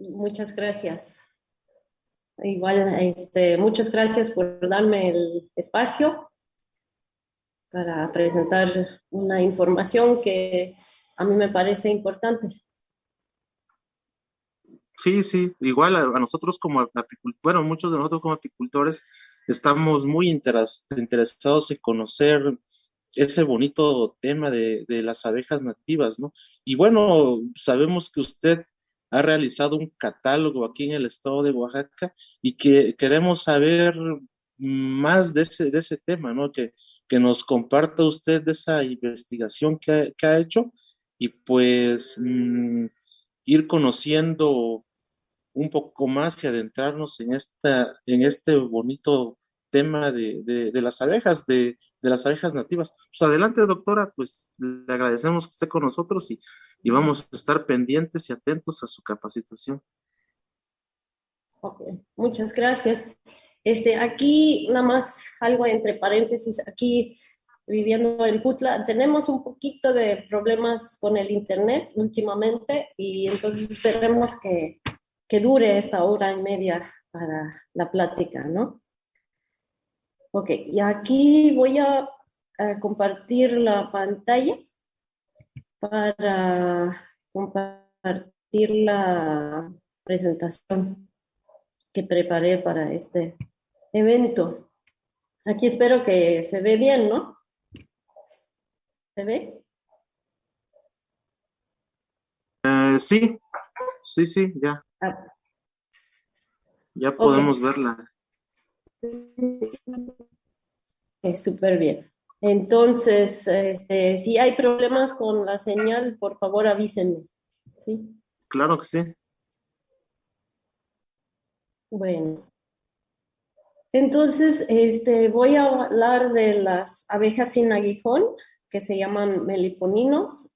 Muchas gracias. Igual, muchas gracias por darme el espacio para presentar una información que a mí me parece importante. Sí, sí, igual a nosotros como apicultores, bueno, muchos de nosotros como apicultores estamos muy interesados en conocer ese bonito tema de las abejas nativas, ¿no? Y bueno, sabemos que usted ha realizado un catálogo aquí en el estado de Oaxaca y que queremos saber más de ese tema, ¿no? Que nos comparta usted de esa investigación que ha hecho y pues ir conociendo un poco más y adentrarnos en este bonito tema de las abejas, de las abejas nativas. Pues adelante, doctora, pues le agradecemos que esté con nosotros y vamos a estar pendientes y atentos a su capacitación. Ok, muchas gracias. Aquí nada más algo entre paréntesis, aquí viviendo en Putla, tenemos un poquito de problemas con el internet últimamente y entonces esperemos que dure esta hora y media para la plática, ¿no? Ok, y aquí voy a compartir la pantalla para compartir la presentación que preparé para este evento. Aquí espero que se ve bien, ¿no? ¿Se ve? Sí, sí, sí, ya, Ah, ya ok, podemos verla. súper bien. Entonces, si hay problemas con la señal, por favor avísenme, ¿sí? Claro que sí. Bueno, entonces, voy a hablar de las abejas sin aguijón, que se llaman meliponinos,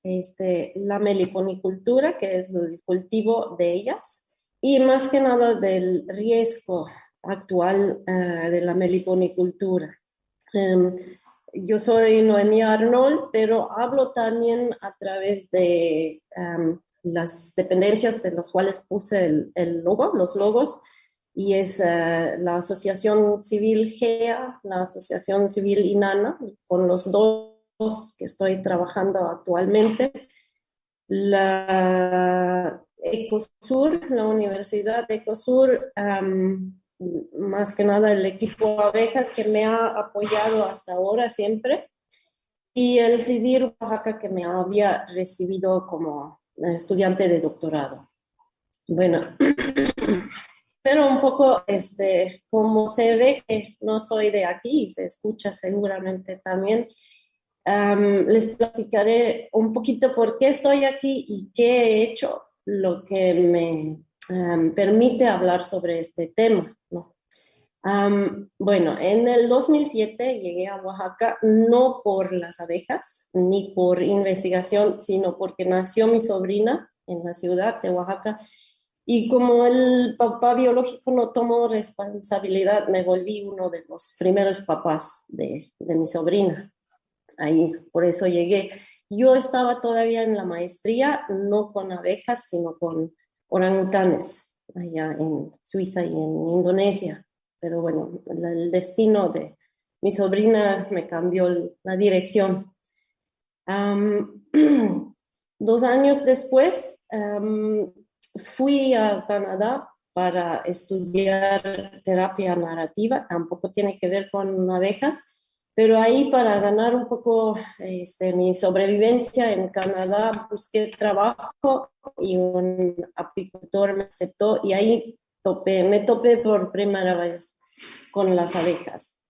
la meliponicultura, que es el cultivo de ellas, y más que nada del riesgo actual de la meliponicultura. Em, yo soy Noemí Arnold, pero hablo también a través de las dependencias de las cuales puse el logo, los logos, y es la Asociación Civil GEA, la Asociación Civil INANA, con los dos que estoy trabajando actualmente, la Ecosur, la Universidad de Ecosur, más que nada el equipo abejas que me ha apoyado hasta ahora siempre, y el CIDIR Oaxaca que me había recibido como estudiante de doctorado. Bueno, pero un poco, como se ve que no soy de aquí, y se escucha seguramente también, les platicaré un poquito por qué estoy aquí y qué he hecho, lo que me permite hablar sobre este tema, ¿no? Bueno, en el 2007 llegué a Oaxaca no por las abejas ni por investigación, sino porque nació mi sobrina en la ciudad de Oaxaca y como el papá biológico no tomó responsabilidad, me volví uno de los primeros papás de mi sobrina. Ahí, por eso llegué. Yo estaba todavía en la maestría, no con abejas, sino con orangutanes, allá en Suiza y en Indonesia. Pero bueno, el destino de mi sobrina me cambió la dirección. Am, 2 años después, fui a Canadá para estudiar terapia narrativa, tampoco tiene que ver con abejas, pero ahí para ganar un poco mi sobrevivencia en Canadá busqué trabajo y un apicultor me aceptó y ahí me topé por primera vez con las abejas.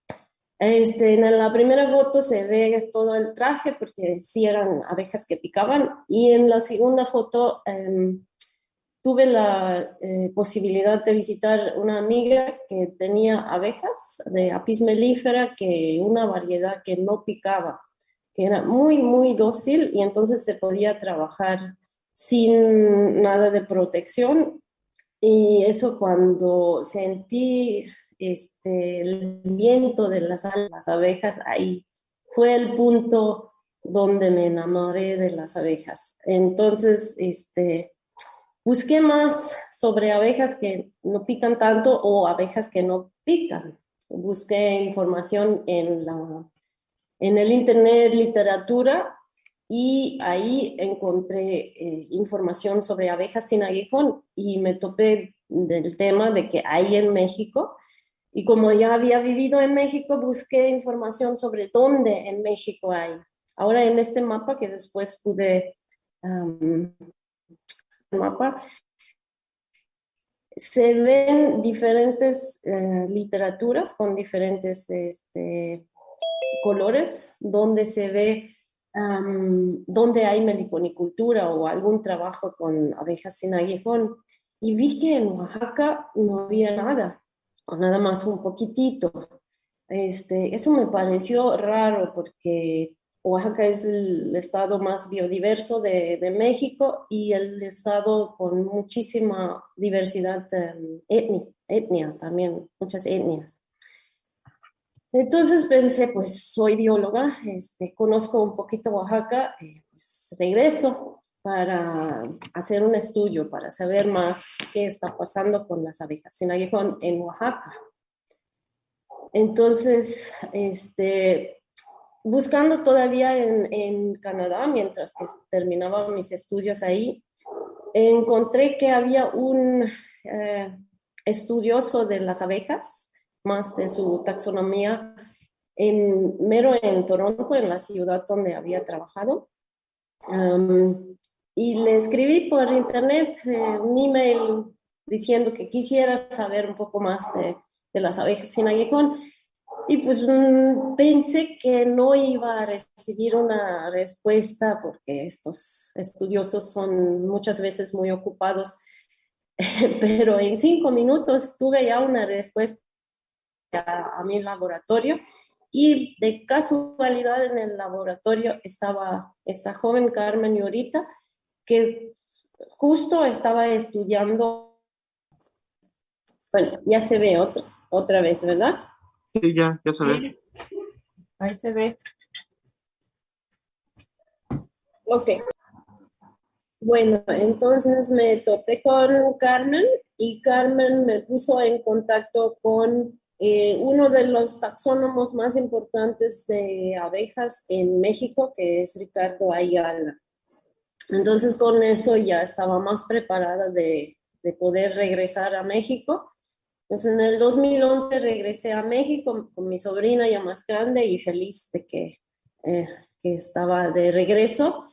En la primera foto se ve todo el traje porque sí eran abejas que picaban y en la segunda foto tuve la posibilidad de visitar una amiga que tenía abejas de Apis mellifera, que una variedad que no picaba, que era muy, muy dócil y entonces se podía trabajar sin nada de protección y eso cuando sentí el viento de las abejas, ahí fue el punto donde me enamoré de las abejas. Entonces, busqué más sobre abejas que no pican tanto o abejas que no pican. Busqué información en el internet, literatura, y ahí encontré información sobre abejas sin aguijón y me topé del tema de que hay en México. Y como ya había vivido en México, busqué información sobre dónde en México hay. Ahora en este mapa que después pude, mapa, se ven diferentes literaturas con diferentes colores, donde se ve donde hay meliponicultura o algún trabajo con abejas sin aguijón. Y vi que en Oaxaca no había nada, o nada más un poquitito. Eso me pareció raro porque Oaxaca es el estado más biodiverso de México y el estado con muchísima diversidad etnia también, muchas etnias. Entonces pensé, pues soy bióloga, conozco un poquito Oaxaca, pues regreso para hacer un estudio, para saber más qué está pasando con las abejas sin aguijón en Oaxaca. Entonces, buscando todavía en Canadá, mientras que terminaba mis estudios ahí, encontré que había un estudioso de las abejas, más de su taxonomía, mero en Toronto, en la ciudad donde había trabajado. Y le escribí por internet un email diciendo que quisiera saber un poco más de las abejas sin aguijón. Y pues pensé que no iba a recibir una respuesta porque estos estudiosos son muchas veces muy ocupados, pero en 5 minutos tuve ya una respuesta a mi laboratorio y de casualidad en el laboratorio estaba esta joven Carmen Yorita que justo estaba estudiando, bueno, ya se ve otra vez, ¿verdad? Sí, ya se ve. Sí. Ahí se ve. Ok. Bueno, entonces me topé con Carmen y Carmen me puso en contacto con uno de los taxónomos más importantes de abejas en México, que es Ricardo Ayala. Entonces con eso ya estaba más preparada de poder regresar a México. Entonces en el 2011 regresé a México con mi sobrina ya más grande y feliz de que estaba de regreso.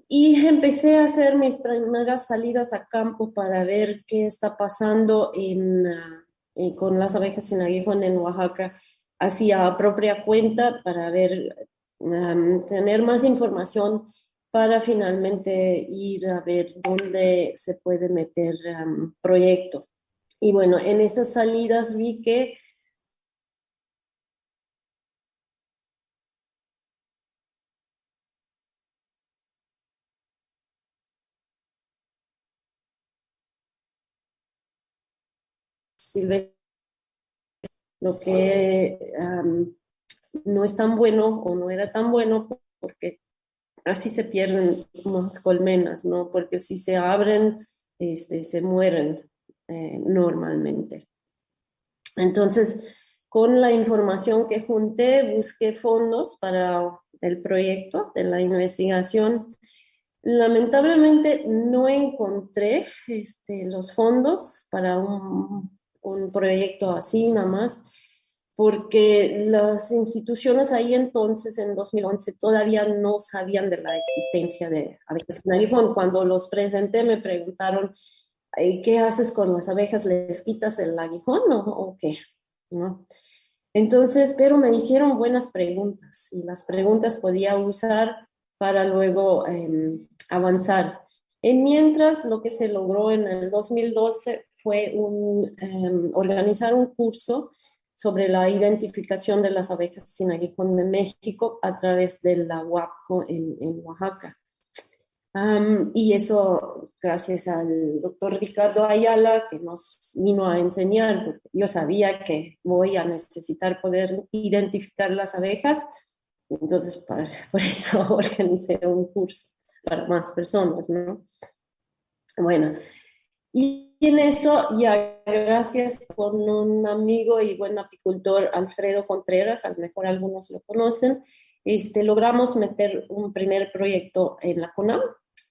Y empecé a hacer mis primeras salidas a campo para ver qué está pasando con las abejas sin aguijón en Oaxaca, hacia propia cuenta para ver, tener más información para finalmente ir a ver dónde se puede meter proyecto. Y bueno, en estas salidas vi que lo que no es tan bueno o no era tan bueno porque así se pierden más colmenas, ¿no? Porque si se abren, se mueren normalmente. Entonces, con la información que junté, busqué fondos para el proyecto de la investigación. Lamentablemente no encontré los fondos para un proyecto así nada más, porque las instituciones ahí entonces, en 2011, todavía no sabían de la existencia de abejas sin aguijón. Cuando los presenté me preguntaron, ¿qué haces con las abejas? ¿Les quitas el aguijón o qué? ¿No? Entonces, pero me hicieron buenas preguntas y las preguntas podía usar para luego avanzar. Mientras, lo que se logró en el 2012 fue organizar un curso sobre la identificación de las abejas sin aguijón de México a través de la UAPCO en Oaxaca. Y eso gracias al doctor Ricardo Ayala, que nos vino a enseñar, porque yo sabía que voy a necesitar poder identificar las abejas, entonces por eso organicé un curso para más personas, ¿no? Bueno, Y en eso, ya gracias con un amigo y buen apicultor, Alfredo Contreras, a lo mejor algunos lo conocen, logramos meter un primer proyecto en la CONAM.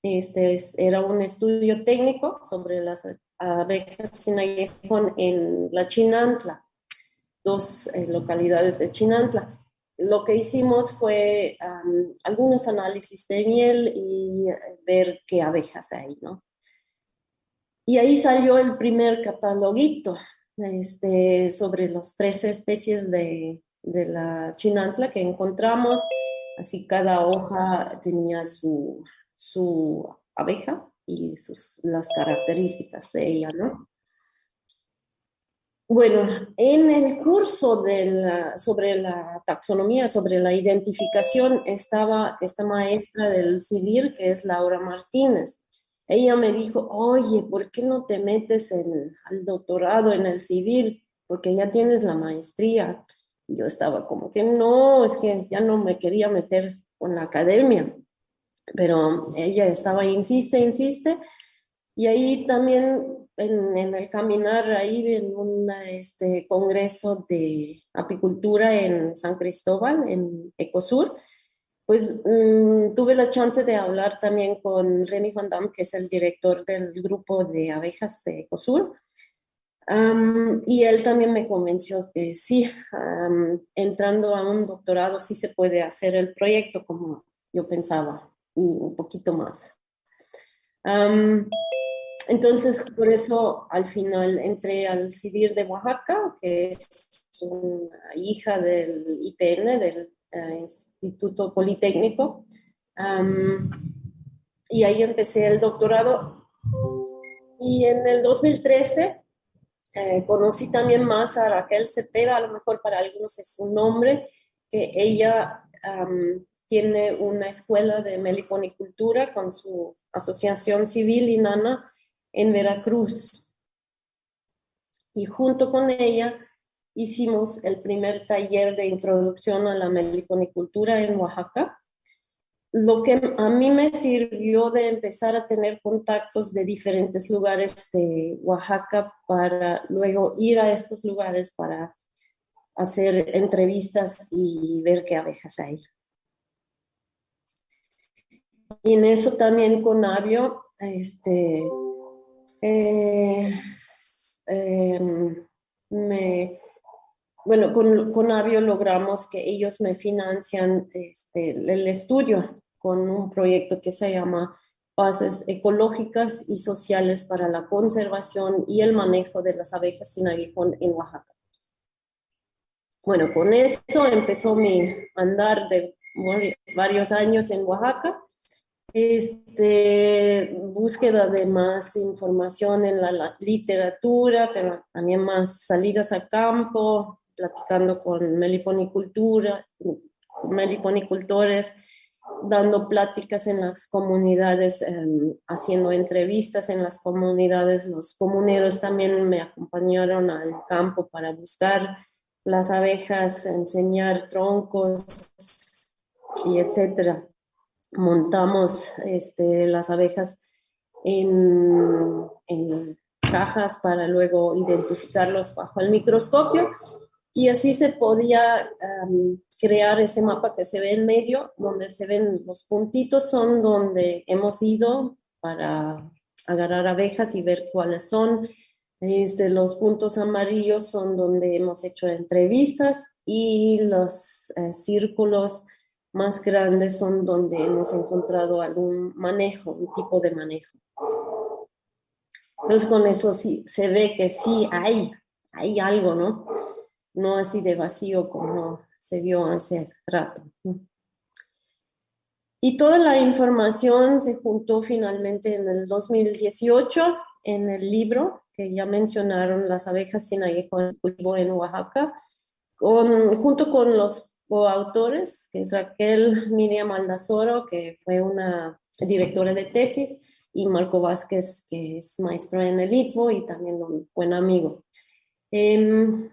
Era un estudio técnico sobre las abejas sin aguijón en la Chinantla, dos localidades de Chinantla. Lo que hicimos fue algunos análisis de miel y ver qué abejas hay, ¿no? Y ahí salió el primer cataloguito sobre las 13 especies de la chinantla que encontramos. Así cada hoja tenía su abeja y las características de ella, ¿no? Bueno, en el curso sobre la taxonomía, sobre la identificación, estaba esta maestra del CIDIR, que es Laura Martínez. Ella me dijo, oye, ¿por qué no te metes al doctorado en el CIDIR? Porque ya tienes la maestría. Y yo estaba como que no, es que ya no me quería meter con la academia. Pero ella estaba, insiste, insiste. Y ahí también en el caminar, ahí en un congreso de apicultura en San Cristóbal, en Ecosur, pues tuve la chance de hablar también con Remy Van Dam, que es el director del grupo de abejas de Ecosur. Y él también me convenció que sí, entrando a un doctorado sí se puede hacer el proyecto como yo pensaba, y un poquito más. Entonces, por eso al final entré al CIDIR de Oaxaca, que es una hija del IPN, del Instituto Politécnico, um, y ahí empecé el doctorado. Y en el 2013 conocí también más a Raquel Cepeda, a lo mejor para algunos es un nombre, que ella tiene una escuela de meliponicultura con su asociación civil INANA en Veracruz. Y junto con ella hicimos el primer taller de introducción a la meliponicultura en Oaxaca, lo que a mí me sirvió de empezar a tener contactos de diferentes lugares de Oaxaca para luego ir a estos lugares para hacer entrevistas y ver qué abejas hay. Y en eso también con Avio, eh, eh, bueno, con Avio logramos que ellos me financian el estudio con un proyecto que se llama Bases Ecológicas y Sociales para la Conservación y el Manejo de las Abejas sin aguijón en Oaxaca. Bueno, con eso empezó mi andar de varios años en Oaxaca. Búsqueda de más información en la literatura, pero también más salidas a campo, platicando con meliponicultores, dando pláticas en las comunidades, haciendo entrevistas en las comunidades. Los comuneros también me acompañaron al campo para buscar las abejas, enseñar troncos y etcétera. Montamos las abejas en cajas para luego identificarlos bajo el microscopio y así se podía crear ese mapa que se ve en medio, donde se ven los puntitos, son donde hemos ido para agarrar abejas y ver cuáles son. Los puntos amarillos son donde hemos hecho entrevistas y los círculos más grandes son donde hemos encontrado algún manejo, un tipo de manejo. Entonces con eso sí se ve que sí hay algo, ¿no? No así de vacío como se vio hace rato. Y toda la información se juntó finalmente en el 2018 en el libro que ya mencionaron, Las abejas sin aguijón en Oaxaca, junto con los coautores, que es Raquel Miriam Aldazoro, que fue una directora de tesis, y Marco Vázquez, que es maestro en el ITBO y también un buen amigo. En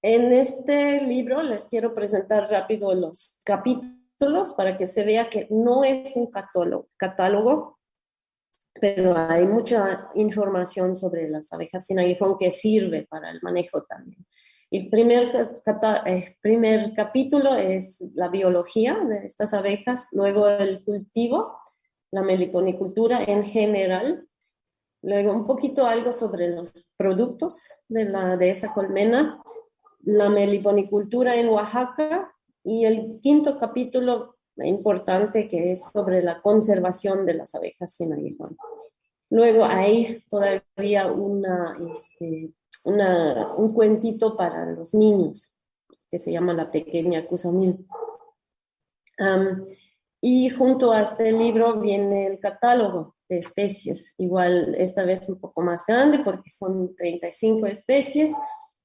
este libro les quiero presentar rápido los capítulos para que se vea que no es un catálogo, pero hay mucha información sobre las abejas sin aguijón que sirve para el manejo también. El primer capítulo es la biología de estas abejas, luego el cultivo, la meliponicultura en general, luego un poquito algo sobre los productos de esa colmena, la meliponicultura en Oaxaca y el quinto capítulo importante que es sobre la conservación de las abejas sin aguijón. Luego hay todavía un cuentito para los niños que se llama La Pequeña Cuzamil. Y junto a este libro viene el catálogo de especies, igual esta vez un poco más grande porque son 35 especies,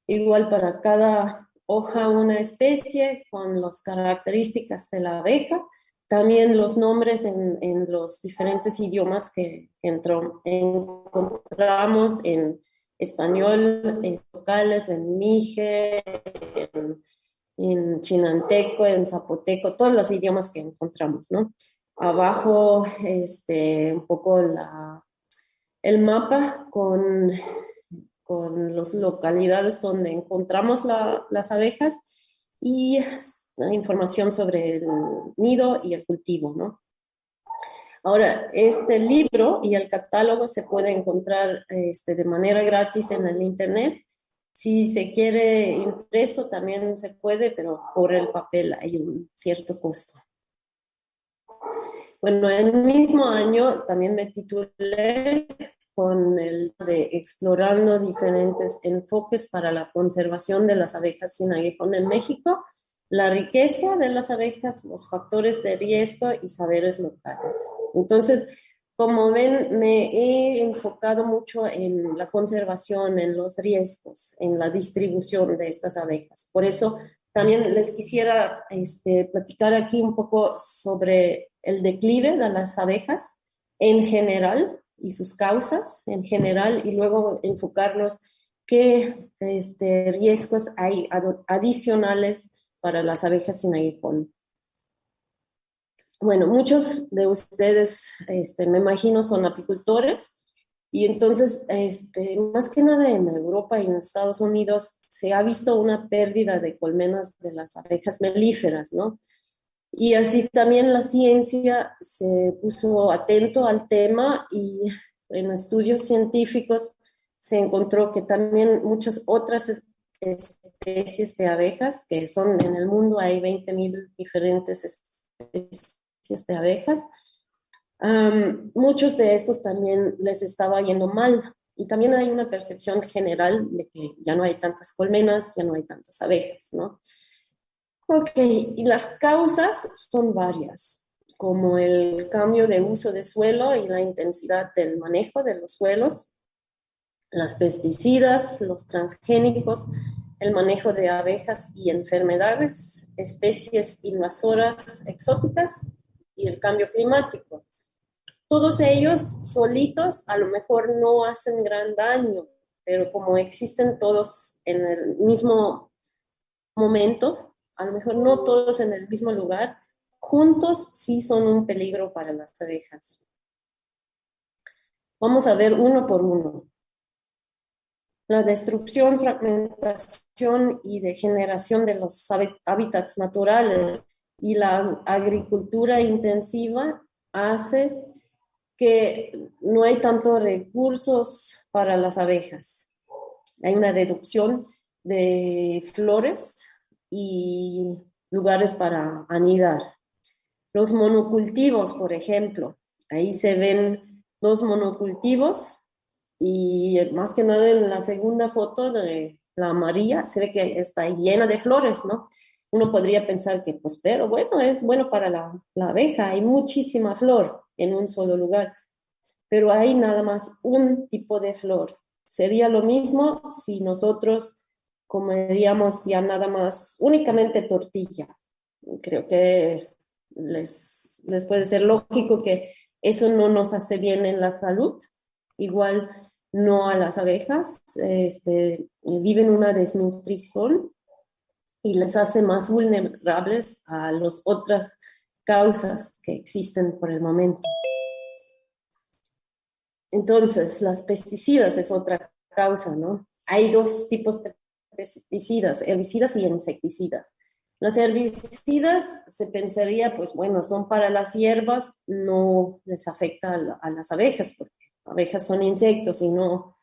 igual para cada hoja una especie con las características de la abeja, también los nombres en los diferentes idiomas que encontramos en español, en locales, en mije, en chinanteco, en zapoteco, todos los idiomas que encontramos, ¿no? Abajo, un poco el mapa con las localidades donde encontramos las abejas y la información sobre el nido y el cultivo, ¿no? Ahora, este libro y el catálogo se puede encontrar de manera gratis en el internet. Si se quiere impreso también se puede, pero por el papel hay un cierto costo. Bueno, en el mismo año también me titulé con el de explorando diferentes enfoques para la conservación de las abejas sin aguijón en México, la riqueza de las abejas, los factores de riesgo y saberes locales. Entonces, como ven, me he enfocado mucho en la conservación, en los riesgos, en la distribución de estas abejas. Por eso también les quisiera platicar aquí un poco sobre el declive de las abejas en general y sus causas en general y luego enfocarnos qué riesgos hay adicionales para las abejas sin aguijón. Bueno, muchos de ustedes, me imagino, son apicultores y entonces, más que nada en Europa y en Estados Unidos, se ha visto una pérdida de colmenas de las abejas melíferas, ¿no? Y así también la ciencia se puso atento al tema y en estudios científicos se encontró que también muchas otras especies de abejas, que son en el mundo hay 20.000 diferentes especies de abejas, muchos de estos también les estaba yendo mal. Y también hay una percepción general de que ya no hay tantas colmenas, ya no hay tantas abejas, ¿no? Ok, y las causas son varias, como el cambio de uso de suelo y la intensidad del manejo de los suelos, las pesticidas, los transgénicos, el manejo de abejas y enfermedades, especies invasoras exóticas y el cambio climático. Todos ellos solitos a lo mejor no hacen gran daño, pero como existen todos en el mismo momento, a lo mejor no todos en el mismo lugar, juntos sí son un peligro para las abejas. Vamos a ver uno por uno. La destrucción, fragmentación y degeneración de los hábitats naturales y la agricultura intensiva hace que no hay tantos recursos para las abejas. Hay una reducción de flores y lugares para anidar. Los monocultivos, por ejemplo, ahí se ven dos monocultivos y más que nada en la segunda foto de la amarilla se ve que está llena de flores, ¿no? Uno podría pensar que, pues, pero bueno, es bueno para la abeja, hay muchísima flor en un solo lugar, pero hay nada más un tipo de flor. Sería lo mismo si nosotros comeríamos ya nada más únicamente tortilla. Creo que les puede ser lógico que eso no nos hace bien en la salud. Igual no a las abejas, viven una desnutrición y les hace más vulnerables a las otras causas que existen por el momento. Entonces, las pesticidas es otra causa, ¿no? Hay dos tipos de pesticidas, herbicidas y insecticidas. Las herbicidas se pensaría, pues bueno, son para las hierbas, no les afecta a las abejas, porque abejas son insectos y no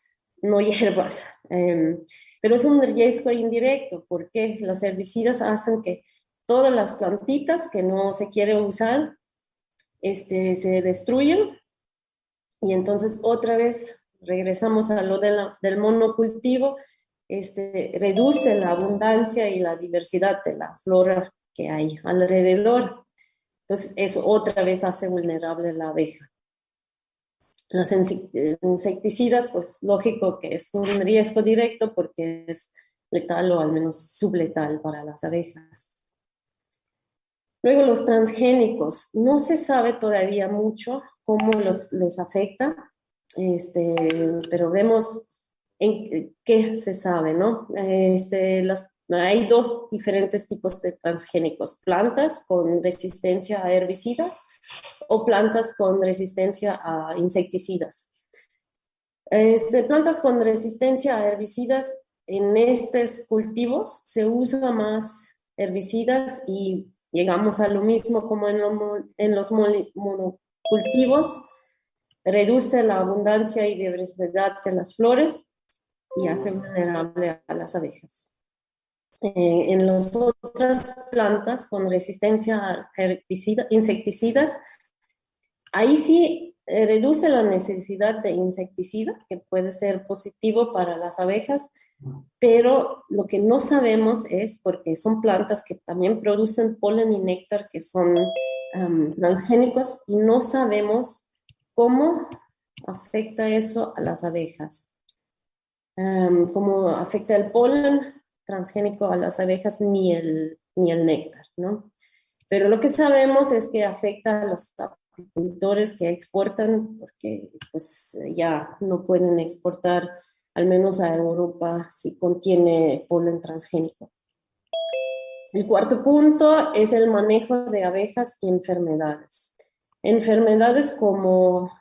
hierbas. Pero es un riesgo indirecto, porque las herbicidas hacen que todas las plantitas que no se quieren usar se destruyen y entonces otra vez regresamos a lo del monocultivo, reduce la abundancia y la diversidad de la flora que hay alrededor. Entonces eso otra vez hace vulnerable la abeja. Las insecticidas, pues lógico que es un riesgo directo porque es letal o al menos subletal para las abejas. Luego los transgénicos, no se sabe todavía mucho cómo les afecta, pero vemos en qué se sabe, ¿no? Hay dos diferentes tipos de transgénicos, plantas con resistencia a herbicidas o plantas con resistencia a insecticidas. Plantas con resistencia a herbicidas, en estos cultivos se usa más herbicidas y llegamos a lo mismo como en los monocultivos, reduce la abundancia y diversidad de las flores y hace vulnerable a las abejas. En las otras plantas con resistencia a insecticidas, ahí sí reduce la necesidad de insecticida, que puede ser positivo para las abejas, pero lo que no sabemos es, porque son plantas que también producen polen y néctar, que son transgénicos, y no sabemos cómo afecta eso a las abejas. Cómo afecta el polen transgénico a las abejas ni el néctar, ¿no? Pero lo que sabemos es que afecta a los apicultores que exportan, porque pues ya no pueden exportar, al menos a Europa, si contiene polen transgénico. El cuarto punto es el manejo de abejas y enfermedades. Enfermedades como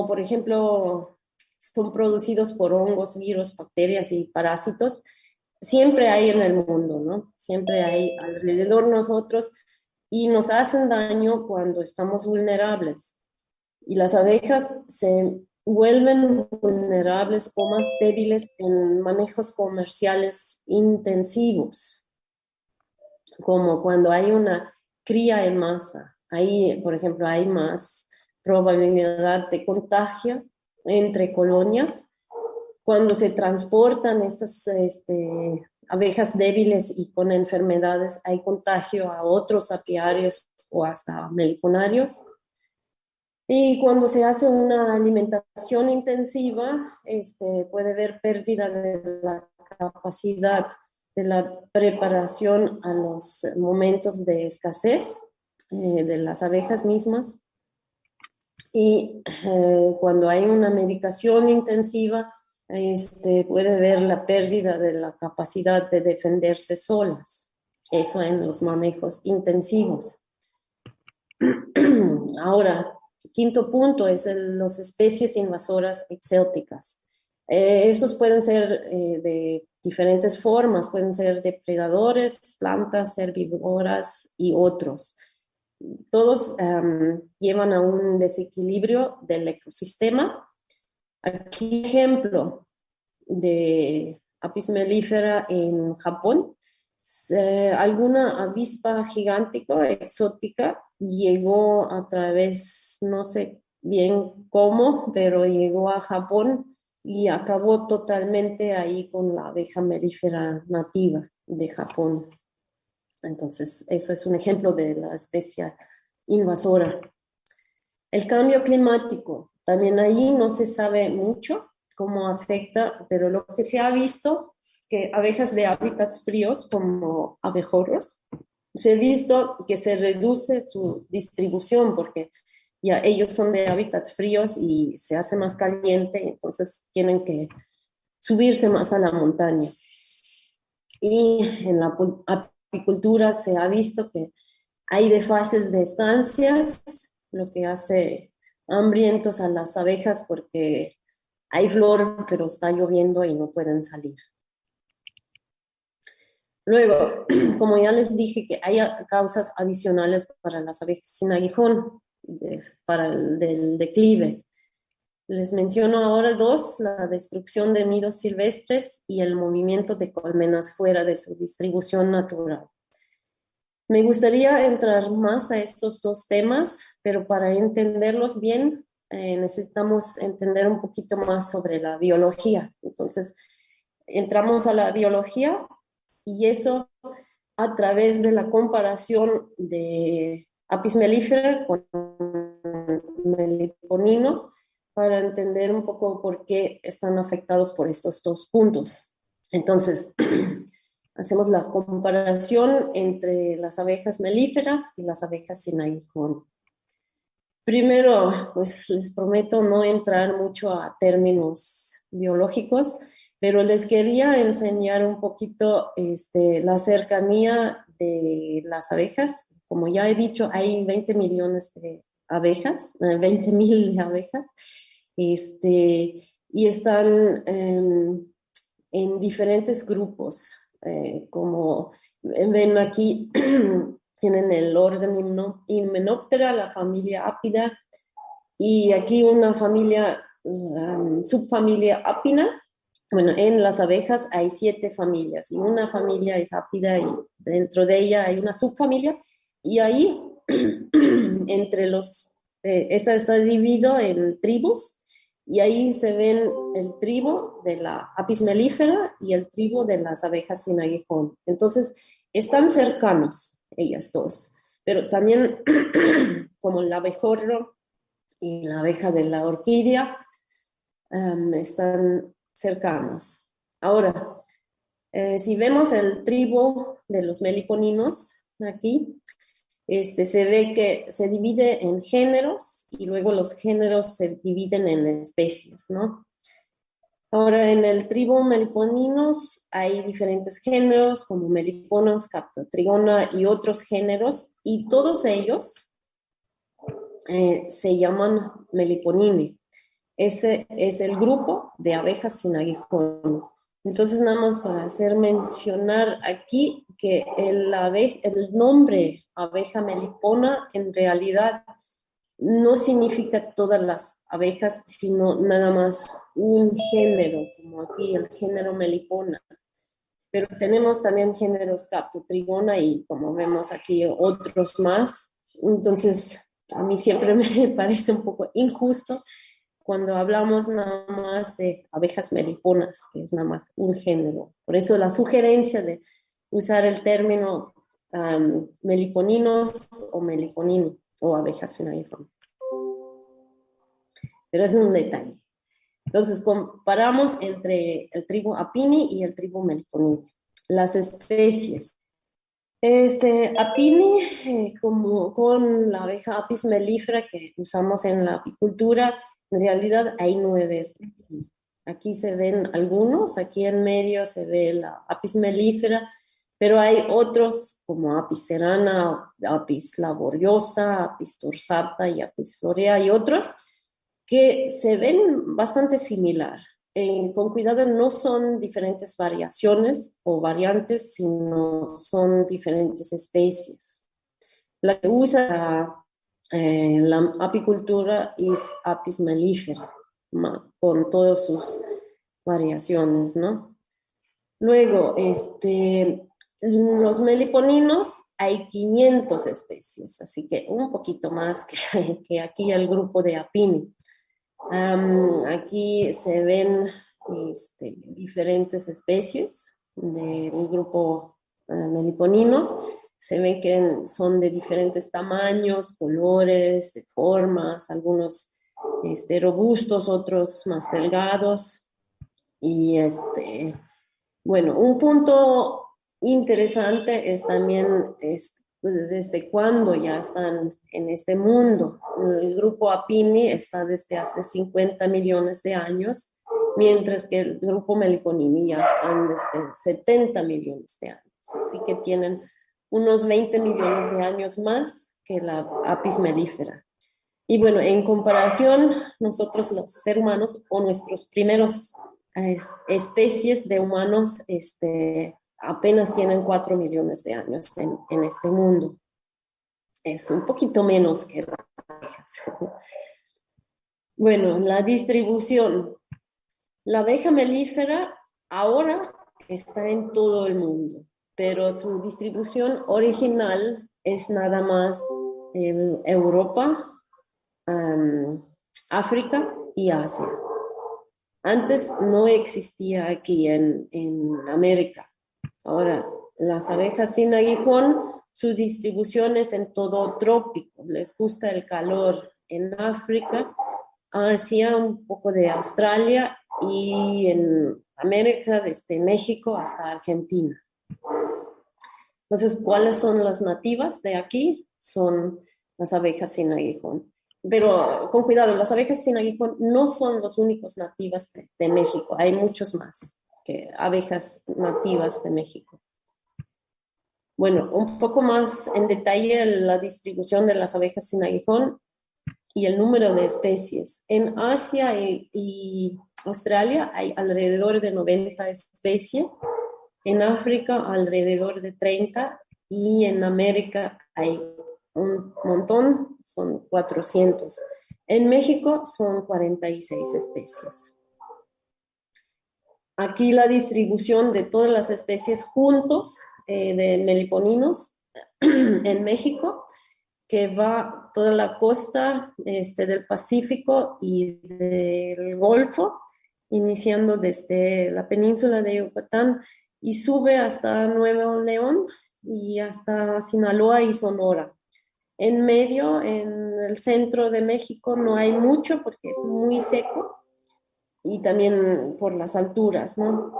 por ejemplo, son producidos por hongos, virus, bacterias y parásitos, siempre hay en el mundo, ¿no? Siempre hay alrededor nosotros y nos hacen daño cuando estamos vulnerables. Y las abejas se vuelven vulnerables o más débiles en manejos comerciales intensivos, como cuando hay una cría en masa. Ahí, por ejemplo, hay más probabilidad de contagio entre colonias. Cuando se transportan estas abejas débiles y con enfermedades, hay contagio a otros apiarios o hasta meliconarios. Y cuando se hace una alimentación intensiva, puede haber pérdida de la capacidad de la preparación a los momentos de escasez de las abejas mismas. Y cuando hay una medicación intensiva, puede haber la pérdida de la capacidad de defenderse solas. Eso en los manejos intensivos. Ahora, quinto punto es las especies invasoras exóticas. Esos pueden ser de diferentes formas, pueden ser depredadores, plantas herbívoras y otros. Todos llevan a un desequilibrio del ecosistema. Aquí ejemplo de Apis mellifera en Japón. Alguna avispa gigántica, exótica, llegó a través, no sé bien cómo, pero llegó a Japón y acabó totalmente ahí con la abeja melífera nativa de Japón. Entonces, eso es un ejemplo de la especie invasora. El cambio climático, también ahí no se sabe mucho cómo afecta, pero lo que se ha visto, que abejas de hábitats fríos como abejorros, se ha visto que se reduce su distribución porque ya ellos son de hábitats fríos y se hace más caliente, entonces tienen que subirse más a la montaña. Y en la apicultura se ha visto que hay desfases de estancias, lo que hace hambrientos a las abejas porque hay flor, pero está lloviendo y no pueden salir. Luego, como ya les dije que hay causas adicionales para las abejas sin aguijón, para el del declive. Les menciono ahora dos: la destrucción de nidos silvestres y el movimiento de colmenas fuera de su distribución natural. Me gustaría entrar más a estos dos temas, pero para entenderlos bien necesitamos entender un poquito más sobre la biología. Entonces, entramos a la biología y eso a través de la comparación de Apis mellifera con meliponinos, para entender un poco por qué están afectados por estos dos puntos. Entonces, hacemos la comparación entre las abejas melíferas y las abejas sin aguijón. Primero, pues les prometo no entrar mucho a términos biológicos, pero les quería enseñar un poquito la cercanía de las abejas. Como ya he dicho, hay 20 millones de abejas, 20.000 abejas, y están en diferentes grupos. Como ven aquí, tienen el orden Hymenoptera, la familia Apida, y aquí una familia, subfamilia Apina. Bueno, en las abejas hay 7 familias y una familia es Apida y dentro de ella hay una subfamilia, y ahí entre esta está dividido en tribus, y ahí se ven el tribu de la Apis mellifera y el tribu de las abejas sin aguijón. Entonces, están cercanos ellas dos, pero también como el abejorro y la abeja de la orquídea están cercanos. Ahora, si vemos el tribu de los meliponinos aquí, se ve que se divide en géneros y luego los géneros se dividen en especies, ¿no? Ahora, en el tribu meliponinos hay diferentes géneros como meliponas, Captotrigona y otros géneros, y todos ellos se llaman meliponini. Ese es el grupo de abejas sin aguijón. Entonces, nada más para hacer mencionar aquí que el nombre abeja melipona en realidad no significa todas las abejas, sino nada más un género, como aquí el género melipona. Pero tenemos también géneros Captotrigona y, como vemos aquí, otros más. Entonces, a mí siempre me parece un poco injusto cuando hablamos nada más de abejas meliponas, que es nada más un género. Por eso la sugerencia de usar el término meliponinos o meliponino o abejas sin aguijón. Pero es un detalle. Entonces, comparamos entre el tribu Apini y el tribu meliponino. Las especies. Apini, como con la abeja Apis mellifera que usamos en la apicultura, en realidad hay 9 especies. Aquí se ven algunos, aquí en medio se ve la Apis mellifera, pero hay otros como Apis cerana, Apis laboriosa, Apis dorsata y Apis florea y otros que se ven bastante similar. Con cuidado, no son diferentes variaciones o variantes, sino son diferentes especies. La que usa para la apicultura es Apis mellifera, con todas sus variaciones, ¿no? Luego, los meliponinos hay 500 especies, así que un poquito más que aquí el grupo de Apini. Aquí se ven diferentes especies del grupo meliponinos. Se ve que son de diferentes tamaños, colores, de formas, algunos robustos, otros más delgados. Y bueno, un punto interesante es también desde cuándo ya están en este mundo. El grupo Apini está desde hace 50 millones de años, mientras que el grupo Meliponini ya están desde 70 millones de años. Así que tienen unos 20 millones de años más que la Apis mellifera. Y bueno, en comparación, nosotros los seres humanos o nuestros primeros especies de humanos apenas tienen 4 millones de años en este mundo. Es un poquito menos que las abejas. Bueno, la distribución. La abeja melífera ahora está en todo el mundo, pero su distribución original es nada más en Europa, África y Asia. Antes no existía aquí en América. Ahora, las abejas sin aguijón, su distribución es en todo trópico. Les gusta el calor en África, Asia, un poco de Australia y en América, desde México hasta Argentina. Entonces, ¿cuáles son las nativas de aquí? Son las abejas sin aguijón. Pero con cuidado, las abejas sin aguijón no son los únicos nativas de México. Hay muchos más que abejas nativas de México. Bueno, un poco más en detalle la distribución de las abejas sin aguijón y el número de especies. En Asia y Australia hay alrededor de 90 especies. En África alrededor de 30 y en América hay un montón, son 400. En México son 46 especies. Aquí la distribución de todas las especies juntos de meliponinos en México, que va toda la costa del Pacífico y del Golfo, iniciando desde la península de Yucatán y sube hasta Nuevo León y hasta Sinaloa y Sonora. En medio, en el centro de México, no hay mucho porque es muy seco y también por las alturas, ¿no?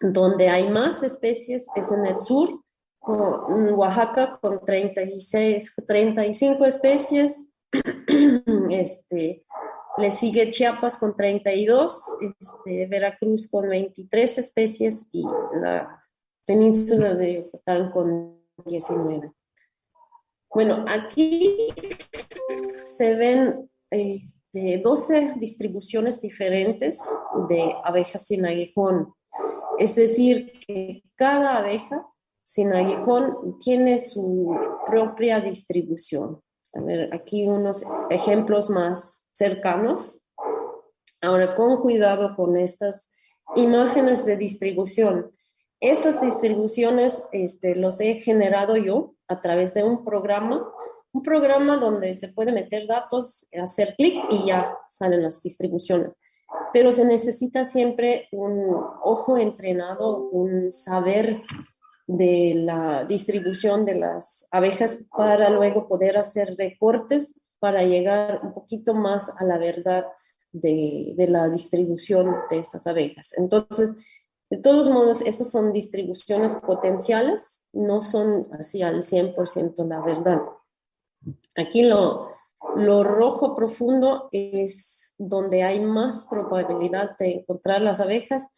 Donde hay más especies es en el sur, con Oaxaca con 35 especies, le sigue Chiapas con 32, Veracruz con 23 especies y la península de Yucatán con 19. Bueno, aquí se ven 12 distribuciones diferentes de abejas sin aguijón. Es decir, que cada abeja sin aguijón tiene su propia distribución. A ver, aquí unos ejemplos más cercanos. Ahora, con cuidado con estas imágenes de distribución. Estas distribuciones los he generado yo a través de un programa donde se puede meter datos, hacer clic y ya salen las distribuciones. Pero se necesita siempre un ojo entrenado, un saber de la distribución de las abejas para luego poder hacer recortes para llegar un poquito más a la verdad de la distribución de estas abejas. Entonces, de todos modos, esos son distribuciones potenciales, no son así al 100% la verdad. Aquí lo rojo profundo es donde hay más probabilidad de encontrar las abejas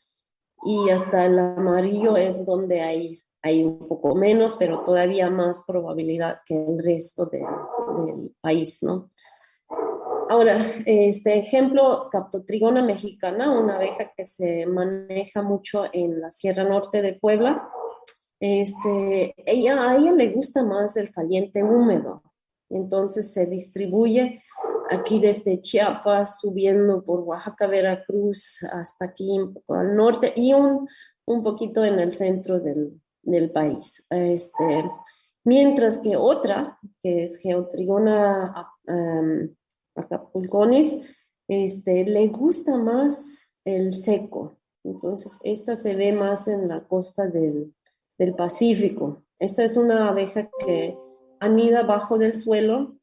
y hasta el amarillo es donde hay un poco menos, pero todavía más probabilidad que el resto del país, ¿no? Ahora, este ejemplo, Scaptotrigona mexicana, una abeja que se maneja mucho en la Sierra Norte de Puebla. A ella le gusta más el caliente húmedo, entonces se distribuye aquí desde Chiapas, subiendo por Oaxaca, Veracruz, hasta aquí un poco al norte y un poquito en el centro del país. Mientras que otra, que es Geotrigona acapulconis, le gusta más el seco. Entonces, esta se ve más en la costa del Pacífico. Esta es una abeja que anida bajo del suelo,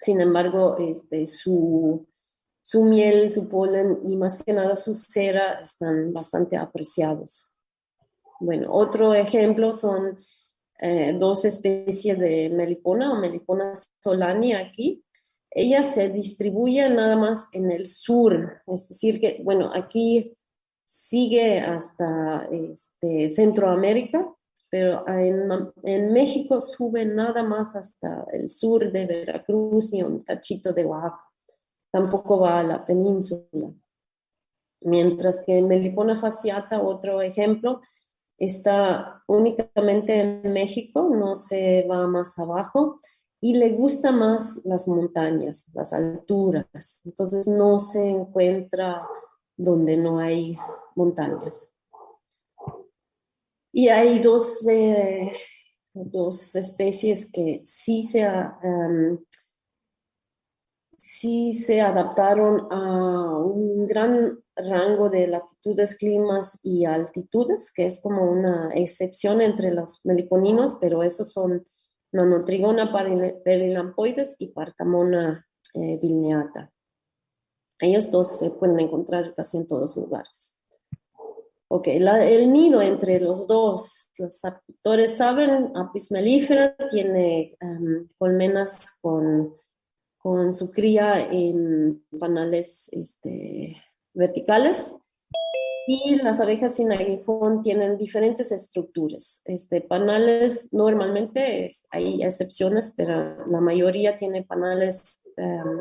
sin embargo, su miel, su polen y más que nada su cera están bastante apreciados. Bueno, otro ejemplo son dos especies de melipona o melipona solani aquí. Ella se distribuye nada más en el sur, es decir que, bueno, aquí sigue hasta Centroamérica, pero en México sube nada más hasta el sur de Veracruz y un cachito de Oaxaca. Tampoco va a la península. Mientras que Melipona fasciata, otro ejemplo, está únicamente en México, no se va más abajo y le gusta más las montañas, las alturas. Entonces no se encuentra donde no hay montañas. Y hay dos especies que sí se adaptaron a un gran rango de latitudes, climas y altitudes, que es como una excepción entre los meliponinos, pero esos son Nanotrigona perilampoides y Partamona vilneata. Ellos dos se pueden encontrar casi en todos lugares. Ok, el nido entre los dos, los apicultores saben, Apis mellifera tiene colmenas con su cría en panales verticales, y las abejas sin aguijón tienen diferentes estructuras. Panales normalmente hay excepciones, pero la mayoría tiene panales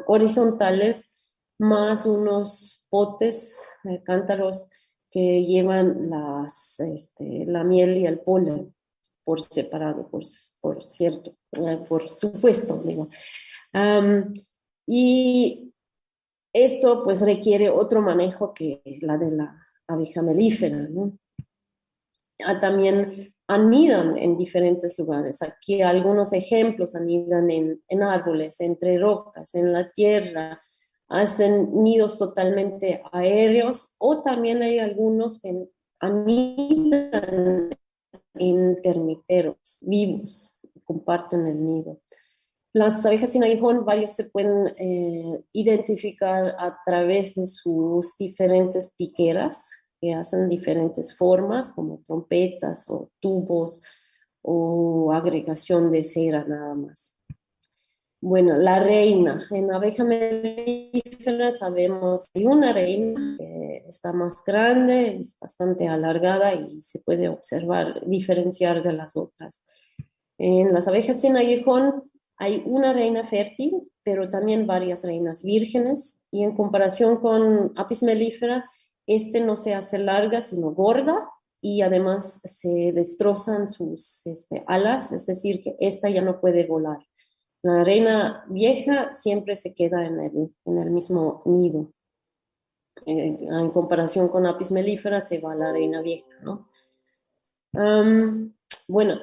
horizontales más unos potes, cántaros que llevan la miel y el polen por separado, por cierto, por supuesto, digo. Y esto pues requiere otro manejo que la de la abeja melífera, ¿no? También anidan en diferentes lugares. Aquí algunos ejemplos: anidan en árboles, entre rocas, en la tierra, hacen nidos totalmente aéreos, o también hay algunos que anidan en termiteros vivos, comparten el nido. Las abejas sin aguijón, varios se pueden identificar a través de sus diferentes piqueras, que hacen diferentes formas, como trompetas o tubos o agregación de cera nada más. Bueno, la reina. En abeja melífera sabemos que hay una reina que está más grande, es bastante alargada y se puede observar, diferenciar de las otras. En las abejas sin aguijón hay una reina fértil, pero también varias reinas vírgenes, y en comparación con Apis mellifera, no se hace larga, sino gorda, y además se destrozan sus alas, es decir, que esta ya no puede volar. La reina vieja siempre se queda en el mismo nido. En comparación con Apis mellifera, se va la reina vieja, ¿no? Bueno,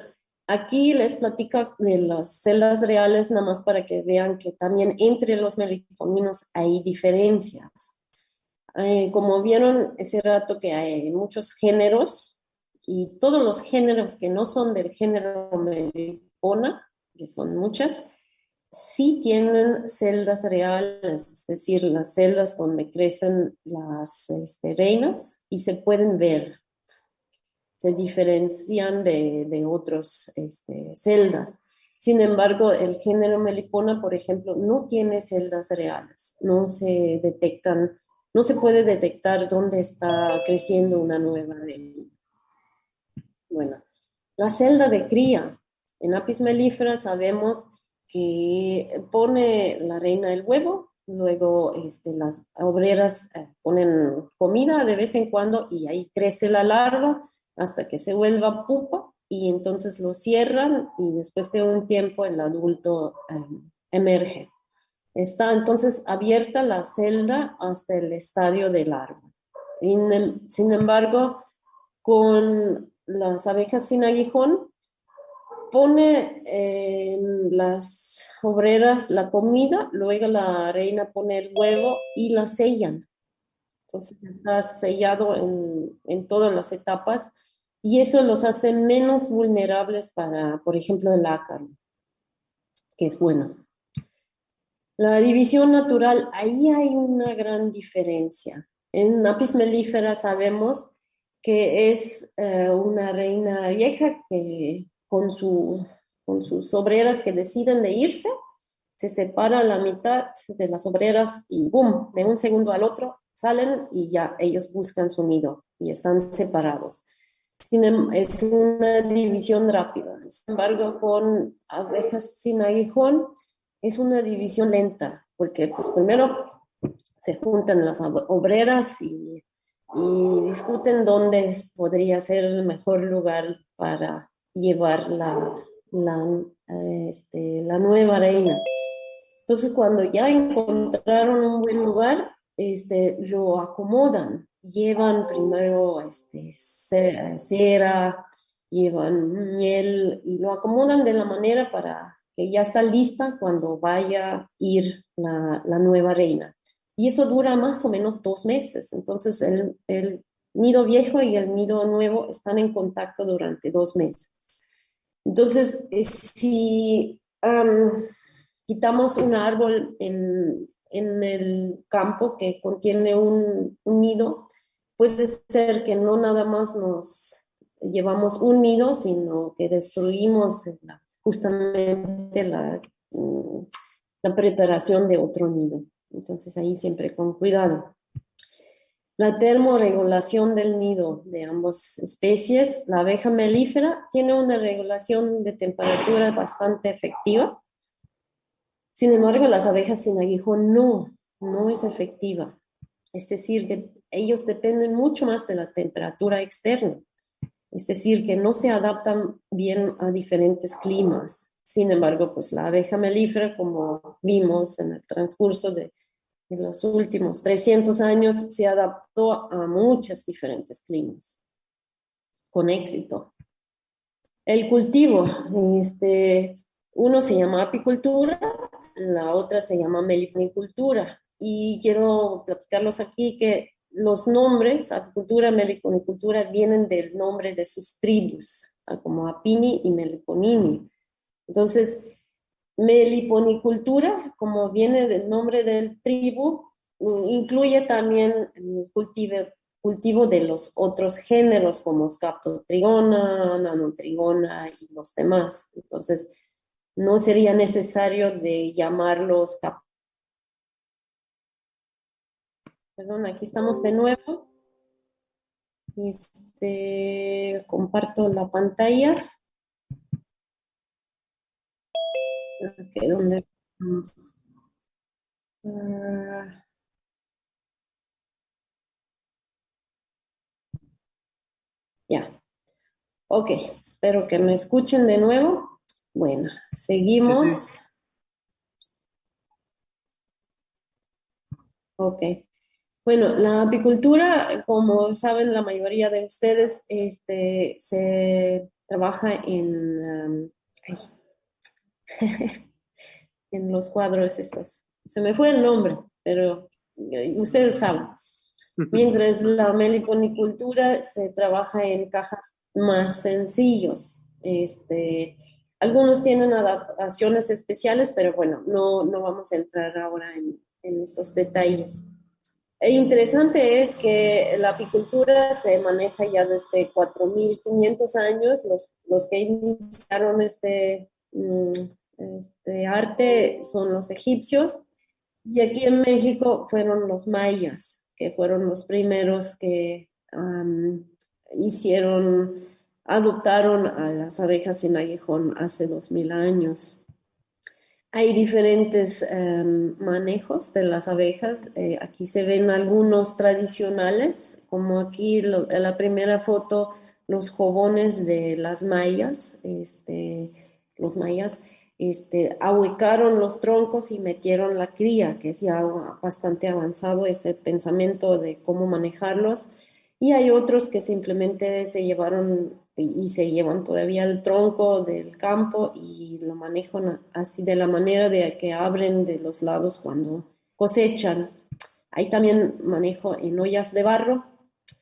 aquí les platico de las celdas reales, nada más para que vean que también entre los meliponinos hay diferencias. Como vieron ese rato, que hay muchos géneros, y todos los géneros que no son del género melipona, que son muchas, sí tienen celdas reales, es decir, las celdas donde crecen las reinas, y se pueden ver, se diferencian de otros celdas. Sin embargo, el género Melipona, por ejemplo, no tiene celdas reales, no se detectan, no se puede detectar dónde está creciendo una nueva reina. Bueno, la celda de cría. En Apis mellifera sabemos que pone la reina el huevo, luego las obreras ponen comida de vez en cuando, y ahí crece la larva hasta que se vuelva pupa, y entonces lo cierran, y después de un tiempo el adulto emerge. Está entonces abierta la celda hasta el estadio de larva. Sin embargo, con las abejas sin aguijón, pone en las obreras la comida, luego la reina pone el huevo y la sellan. Entonces está sellado en todas las etapas, y eso los hace menos vulnerables para, por ejemplo, el ácaro, que es bueno. La división natural, ahí hay una gran diferencia. En Apis mellifera sabemos que es una reina vieja que con sus obreras que deciden de irse, se separa la mitad de las obreras y ¡boom!, de un segundo al otro salen y ya ellos buscan su nido y están separados. Es una división rápida. Sin embargo, con abejas sin aguijón es una división lenta, porque pues primero se juntan las obreras y discuten dónde podría ser el mejor lugar para llevar la nueva reina. Entonces, cuando ya encontraron un buen lugar, lo acomodan. Llevan primero cera, llevan miel y lo acomodan de la manera para que ya está lista cuando vaya a ir la nueva reina. Y eso dura más o menos 2 meses. Entonces, el nido viejo y el nido nuevo están en contacto durante 2 meses. Entonces, si quitamos un árbol en el campo que contiene un nido, puede ser que no nada más nos llevamos un nido, sino que destruimos justamente la preparación de otro nido. Entonces ahí siempre con cuidado. La termorregulación del nido de ambas especies, la abeja melífera tiene una regulación de temperatura bastante efectiva. Sin embargo, las abejas sin aguijón no es efectiva. Es decir, que ellos dependen mucho más de la temperatura externa. Es decir, que no se adaptan bien a diferentes climas. Sin embargo, pues la abeja melífera, como vimos en el transcurso de los últimos 300 años, se adaptó a muchos diferentes climas, con éxito. El cultivo, uno se llama apicultura, la otra se llama meliponicultura. Y quiero platicarlos aquí que los nombres, apicultura, meliponicultura, vienen del nombre de sus tribus, como Apini y Meliponini. Entonces, meliponicultura, como viene del nombre del tribu, incluye también el cultivo de los otros géneros como Scaptotrigona, Nanotrigona y los demás. Entonces, no sería necesario de llamarlos. Perdón, aquí estamos de nuevo. Comparto la pantalla. Okay, ¿dónde estamos? Ya. Ok, espero que me escuchen de nuevo. Bueno, Sí, sí. seguimos. Ok. Bueno, la apicultura, como saben la mayoría de ustedes, se trabaja ay, en los cuadros estos. Se me fue el nombre, pero ustedes saben. Mientras la meliponicultura se trabaja en cajas más sencillos. Algunos tienen adaptaciones especiales, pero bueno, no vamos a entrar ahora en estos detalles. E interesante es que la apicultura se maneja ya desde 4.500 años. Los que iniciaron este arte son los egipcios y aquí en México fueron los mayas, que fueron los primeros que adoptaron a las abejas sin aguijón hace 2.000 años. Hay diferentes manejos de las abejas. Aquí se ven algunos tradicionales, como aquí en la primera foto, los jobones de las mayas. Los mayas ahuecaron los troncos y metieron la cría, que es ya bastante avanzado ese pensamiento de cómo manejarlos. Y hay otros que simplemente se llevaron y se llevan todavía el tronco del campo y lo manejan así de la manera de que abren de los lados cuando cosechan. Hay también manejo en ollas de barro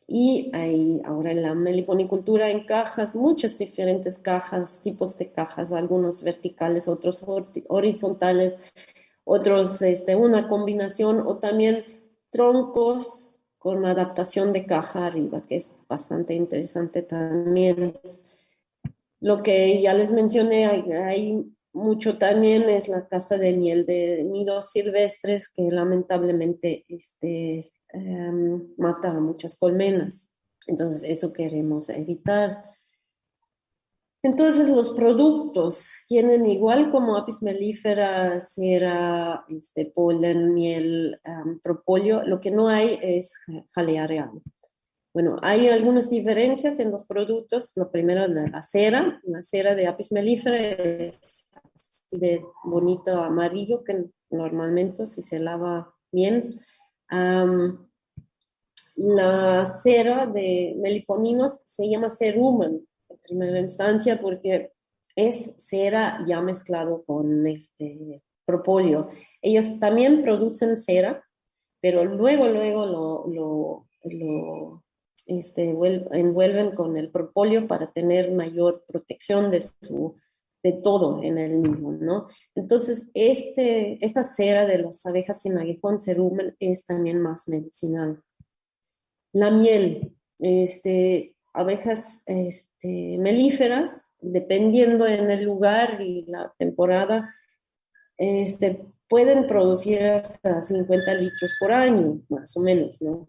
y hay ahora en la meliponicultura en cajas, muchas diferentes cajas, tipos de cajas, algunos verticales, otros horizontales, otros una combinación o también troncos con adaptación de caja arriba, que es bastante interesante también. Lo que ya les mencioné, hay mucho también es la caza de miel de nidos silvestres que lamentablemente mata a muchas colmenas. Entonces, eso queremos evitar. Entonces, los productos tienen igual como apis mellifera, cera, polen, miel, propóleo. Lo que no hay es jalea real. Bueno, hay algunas diferencias en los productos. Lo primero, la cera. La cera de apis mellifera es así de bonito amarillo, que normalmente si se lava bien. Am, la cera de meliponinos se llama cerumen en primera instancia porque es cera ya mezclado con propóleo. Ellos también producen cera, pero luego envuelven con el propóleo para tener mayor protección de todo en el nido, ¿no? Entonces, esta cera de las abejas sin aguijón, cerumen, es también más medicinal. La miel, abejas melíferas, dependiendo en el lugar y la temporada, pueden producir hasta 50 litros por año, más o menos, ¿no?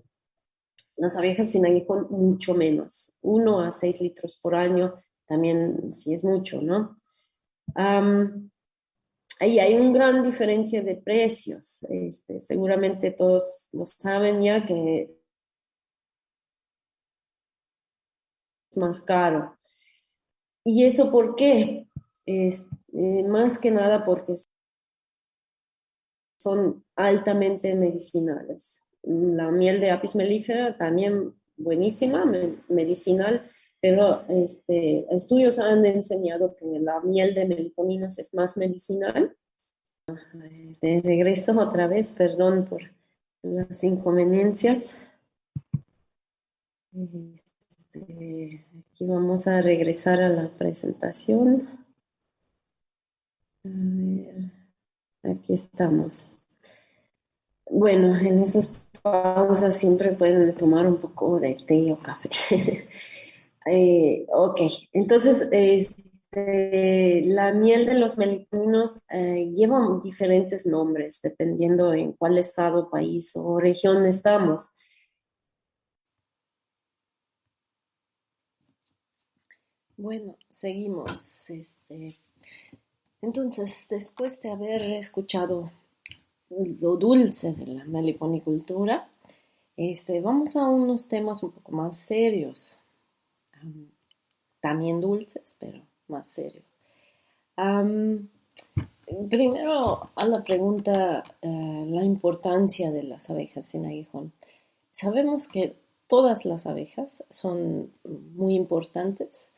Las abejas sin aguijón, mucho menos, 1 a 6 litros por año, también sí es mucho, ¿no? Ahí hay una gran diferencia de precios. Seguramente todos lo saben ya que es más caro. ¿Y eso por qué? Más que nada porque son altamente medicinales. La miel de apis mellifera también buenísima, medicinal, pero estudios han enseñado que la miel de meliponinos es más medicinal. De regreso otra vez, perdón por las inconveniencias. Aquí vamos a regresar a la presentación. A ver, aquí estamos. Bueno, en esas pausas siempre pueden tomar un poco de té o café. Ok, entonces la miel de los meliponinos lleva diferentes nombres dependiendo en cuál estado, país o región estamos. Bueno, seguimos. Entonces, después de haber escuchado lo dulce de la meliponicultura, vamos a unos temas un poco más serios, también dulces, pero más serios. Primero a la pregunta, la importancia de las abejas sin aguijón. Sabemos que todas las abejas son muy importantes.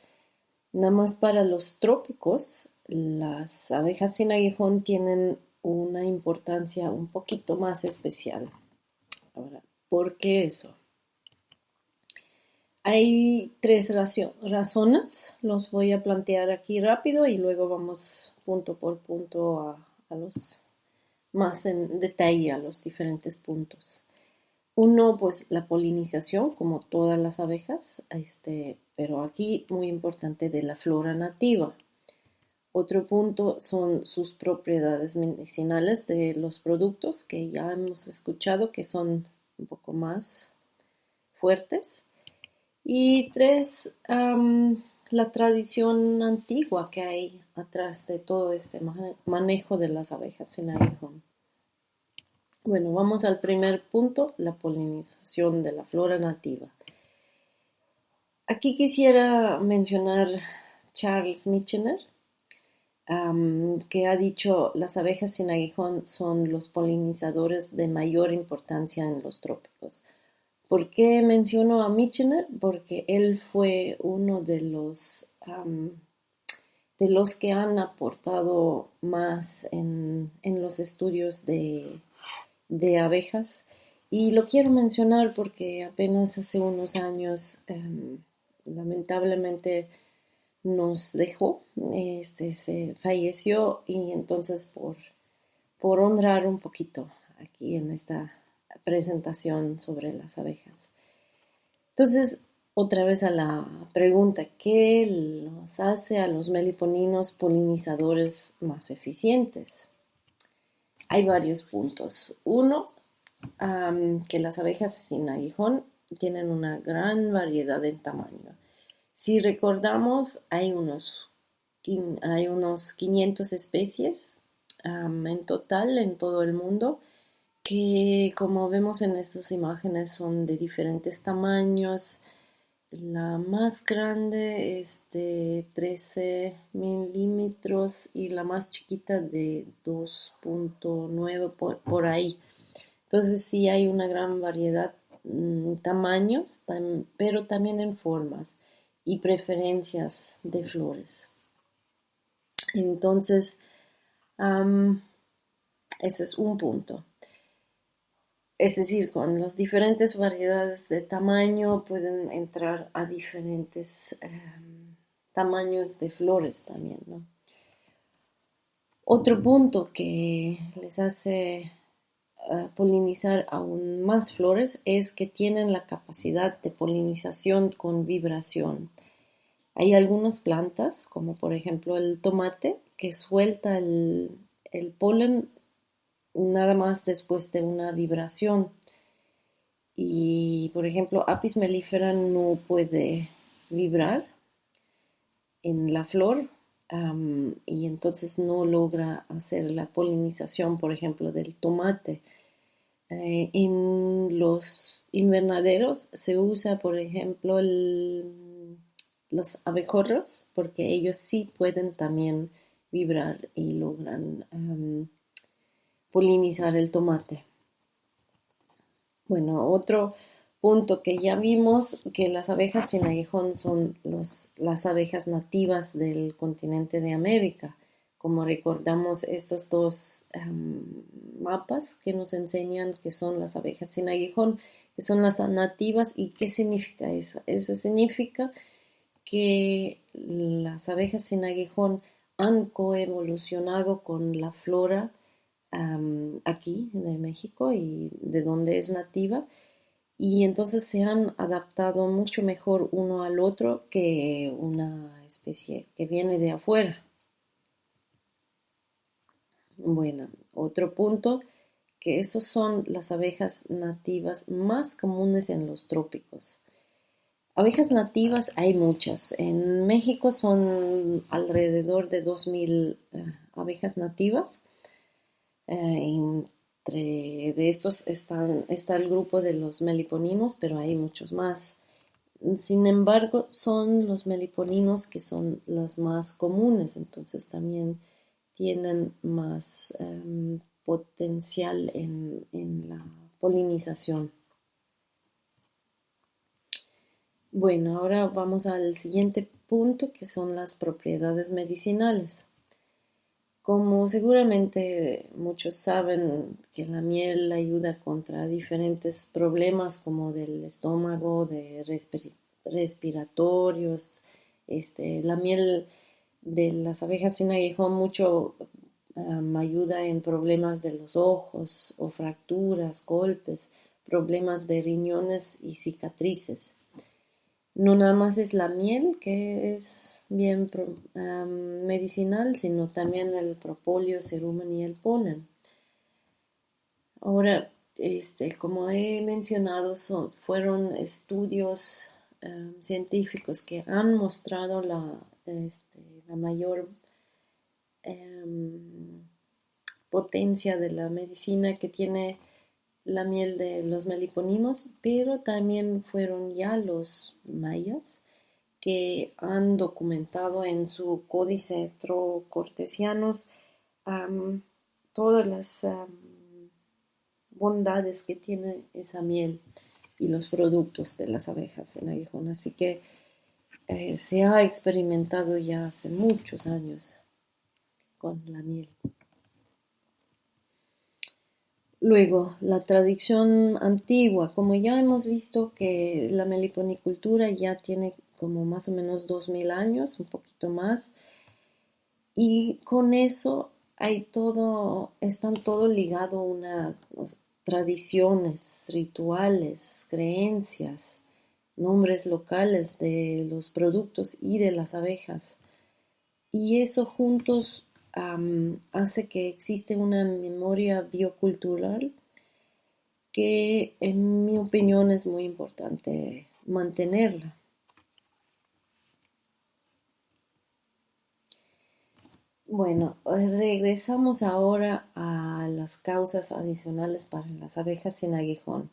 Nada más para los trópicos, las abejas sin aguijón tienen una importancia un poquito más especial. Ahora, ¿por qué eso? Hay tres razones, los voy a plantear aquí rápido y luego vamos punto por punto a los más en detalle a los diferentes puntos. Uno, pues la polinización, como todas las abejas, pero aquí muy importante de la flora nativa. Otro punto son sus propiedades medicinales de los productos que ya hemos escuchado que son un poco más fuertes. Y tres, la tradición antigua que hay atrás de todo este manejo de las abejas sin aguijón. Bueno, vamos al primer punto, la polinización de la flora nativa. Aquí quisiera mencionar Charles Michener, que ha dicho las abejas sin aguijón son los polinizadores de mayor importancia en los trópicos. ¿Por qué menciono a Michener? Porque él fue uno de los que han aportado más en los estudios de abejas. Y lo quiero mencionar porque apenas hace unos años, lamentablemente, nos dejó, se falleció y entonces por honrar un poquito aquí en esta presentación sobre las abejas. Entonces, otra vez a la pregunta, ¿qué los hace a los meliponinos polinizadores más eficientes? Hay varios puntos. Uno, que las abejas sin aguijón tienen una gran variedad en tamaño. Si recordamos, hay unos 500 especies en total en todo el mundo, que como vemos en estas imágenes son de diferentes tamaños. La más grande es de 13 milímetros y la más chiquita de 2,9 por ahí. Entonces sí hay una gran variedad en tamaños, pero también en formas y preferencias de flores. Entonces, ese es un punto. Es decir, con las diferentes variedades de tamaño pueden entrar a diferentes tamaños de flores también, ¿no? Otro punto que les hace polinizar aún más flores es que tienen la capacidad de polinización con vibración. Hay algunas plantas, como por ejemplo el tomate, que suelta el polen nada más después de una vibración. Y por ejemplo, Apis mellifera no puede vibrar en la flor, y entonces no logra hacer la polinización, por ejemplo, del tomate. En los invernaderos se usa, por ejemplo, los abejorros, porque ellos sí pueden también vibrar y logran polinizar el tomate. Bueno, otro punto que ya vimos, que las abejas sin aguijón son las abejas nativas del continente de América. Como recordamos, estos dos mapas que nos enseñan que son las abejas sin aguijón, que son las nativas. ¿Y qué significa eso? Eso significa que las abejas sin aguijón han coevolucionado con la flora aquí de México y de donde es nativa, y entonces se han adaptado mucho mejor uno al otro que una especie que viene de afuera. Bueno, otro punto, que esos son las abejas nativas más comunes en los trópicos. Abejas nativas hay muchas. En México son alrededor de 2,000 abejas nativas. Entre de estos está el grupo de los meliponinos, pero hay muchos más. Sin embargo, son los meliponinos que son las más comunes, entonces también tienen más potencial en la polinización. Bueno, ahora vamos al siguiente punto, que son las propiedades medicinales. Como seguramente muchos saben, que la miel ayuda contra diferentes problemas como del estómago, de respiratorios. La miel de las abejas sin aguijón mucho ayuda en problemas de los ojos o fracturas, golpes, problemas de riñones y cicatrices. No nada más es la miel que es bien medicinal, sino también el propóleo, cerumen y el polen. Ahora, como he mencionado, fueron estudios científicos que han mostrado la mayor potencia de la medicina que tiene la miel de los meliponinos, pero también fueron ya los mayas que han documentado en su códice Trocortesianos todas las bondades que tiene esa miel y los productos de las abejas en aguijón. Así que se ha experimentado ya hace muchos años con la miel. Luego, la tradición antigua, como ya hemos visto que la meliponicultura ya tiene como más o menos 2,000 años, un poquito más, y con eso están todo ligado a unas tradiciones, rituales, creencias, nombres locales de los productos y de las abejas. Y eso juntos hace que existe una memoria biocultural que en mi opinión es muy importante mantenerla. Bueno, regresamos ahora a las causas adicionales para las abejas sin aguijón.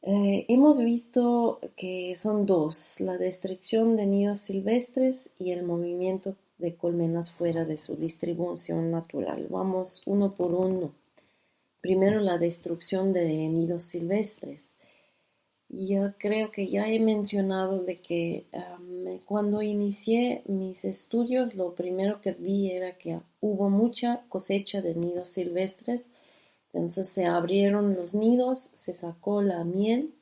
Hemos visto que son dos, la destrucción de nidos silvestres y el movimiento de colmenas fuera de su distribución natural. Vamos uno por uno. Primero, la destrucción de nidos silvestres. Yo creo que ya he mencionado de que cuando inicié mis estudios, lo primero que vi era que hubo mucha cosecha de nidos silvestres. Entonces se abrieron los nidos, se sacó la miel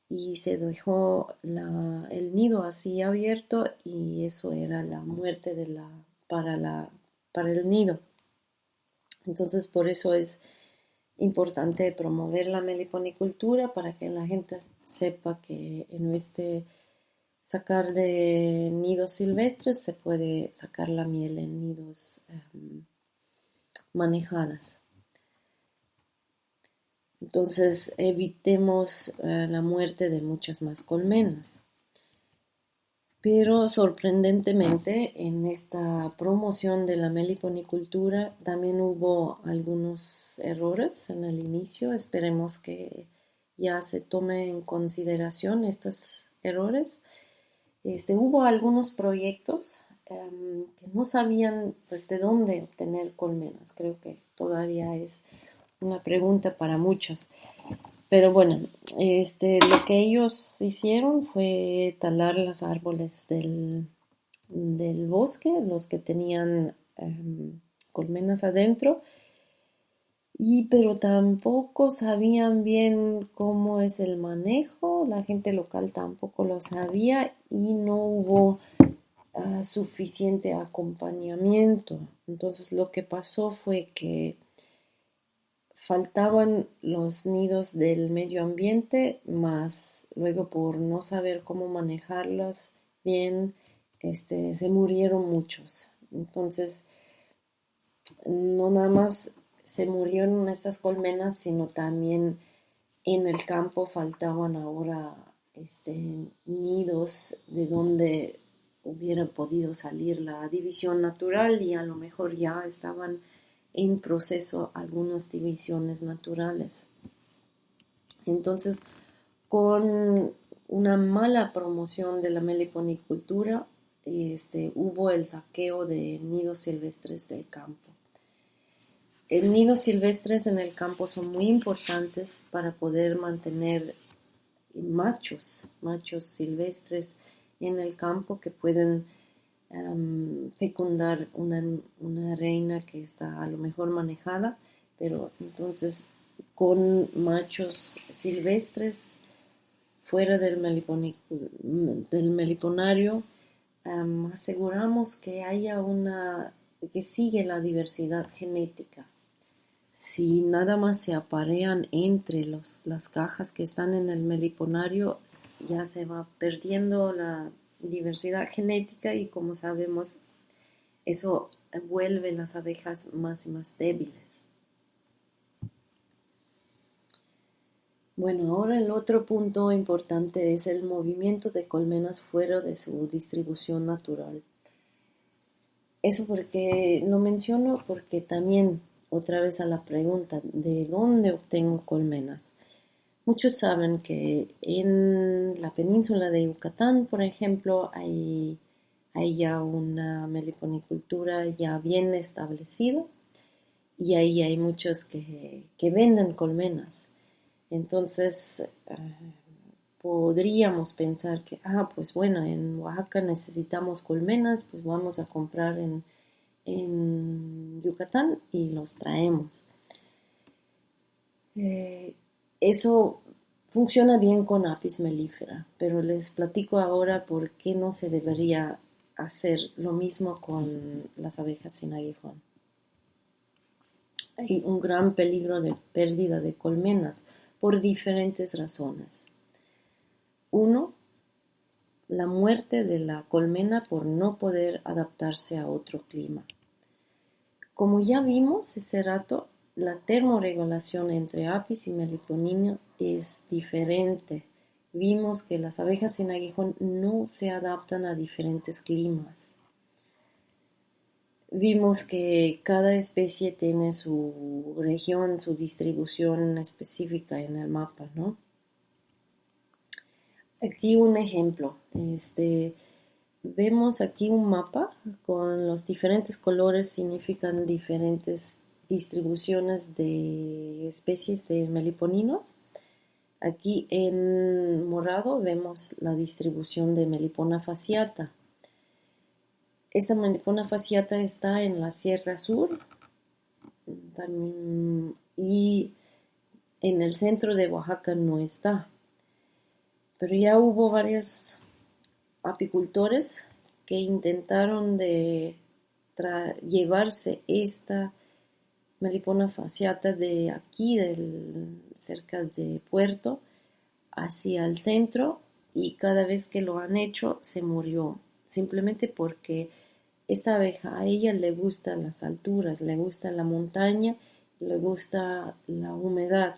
y se dejó el nido así abierto, y eso era la muerte para el nido. Entonces por eso es importante promover la meliponicultura, para que la gente sepa que en vez de sacar de nidos silvestres se puede sacar la miel en nidos manejadas. Entonces evitemos la muerte de muchas más colmenas. Pero sorprendentemente en esta promoción de la meliponicultura también hubo algunos errores en el inicio. Esperemos que ya se tome en consideración estos errores. Hubo algunos proyectos que no sabían pues de dónde obtener colmenas. Creo que todavía es una pregunta para muchos. Pero bueno, lo que ellos hicieron fue talar los árboles del bosque, los que tenían colmenas adentro, pero tampoco sabían bien cómo es el manejo. La gente local tampoco lo sabía y no hubo suficiente acompañamiento. Entonces lo que pasó fue que faltaban los nidos del medio ambiente, más luego por no saber cómo manejarlos bien, se murieron muchos. Entonces, no nada más se murieron estas colmenas, sino también en el campo faltaban ahora nidos de donde hubiera podido salir la división natural, y a lo mejor ya estaban en proceso algunas divisiones naturales. Entonces, con una mala promoción de la meliponicultura, hubo el saqueo de nidos silvestres del campo. Nidos silvestres en el campo son muy importantes para poder mantener machos silvestres en el campo que pueden fecundar una reina que está a lo mejor manejada, pero entonces con machos silvestres fuera del meliponario aseguramos que haya que sigue la diversidad genética. Si nada más se aparean entre las cajas que están en el meliponario, ya se va perdiendo la diversidad genética, y como sabemos, eso vuelve las abejas más y más débiles. Bueno, ahora el otro punto importante es el movimiento de colmenas fuera de su distribución natural. Eso porque lo menciono porque también, otra vez a la pregunta, ¿de dónde obtengo colmenas? Muchos saben que en la península de Yucatán, por ejemplo, hay ya una meliponicultura ya bien establecida, y ahí hay muchos que venden colmenas. Entonces, podríamos pensar que, pues bueno, en Oaxaca necesitamos colmenas, pues vamos a comprar en Yucatán y los traemos. Eso funciona bien con Apis mellifera, pero les platico ahora por qué no se debería hacer lo mismo con las abejas sin aguijón. Hay un gran peligro de pérdida de colmenas por diferentes razones. Uno, la muerte de la colmena por no poder adaptarse a otro clima. Como ya vimos hace rato, la termorregulación entre Apis y Meliponinos es diferente. Vimos que las abejas sin aguijón no se adaptan a diferentes climas. Vimos que cada especie tiene su región, su distribución específica en el mapa, ¿no? Aquí un ejemplo. Vemos aquí un mapa con los diferentes colores, significan diferentes distribuciones de especies de meliponinos. Aquí en morado vemos la distribución de Melipona fasciata. Esta Melipona fasciata está en la Sierra Sur también, y en el centro de Oaxaca no está. Pero ya hubo varios apicultores que intentaron de llevarse esta Melipona fasciata de aquí, cerca de Puerto, hacia el centro, y cada vez que lo han hecho se murió, simplemente porque esta abeja a ella le gustan las alturas, le gusta la montaña, le gusta la humedad.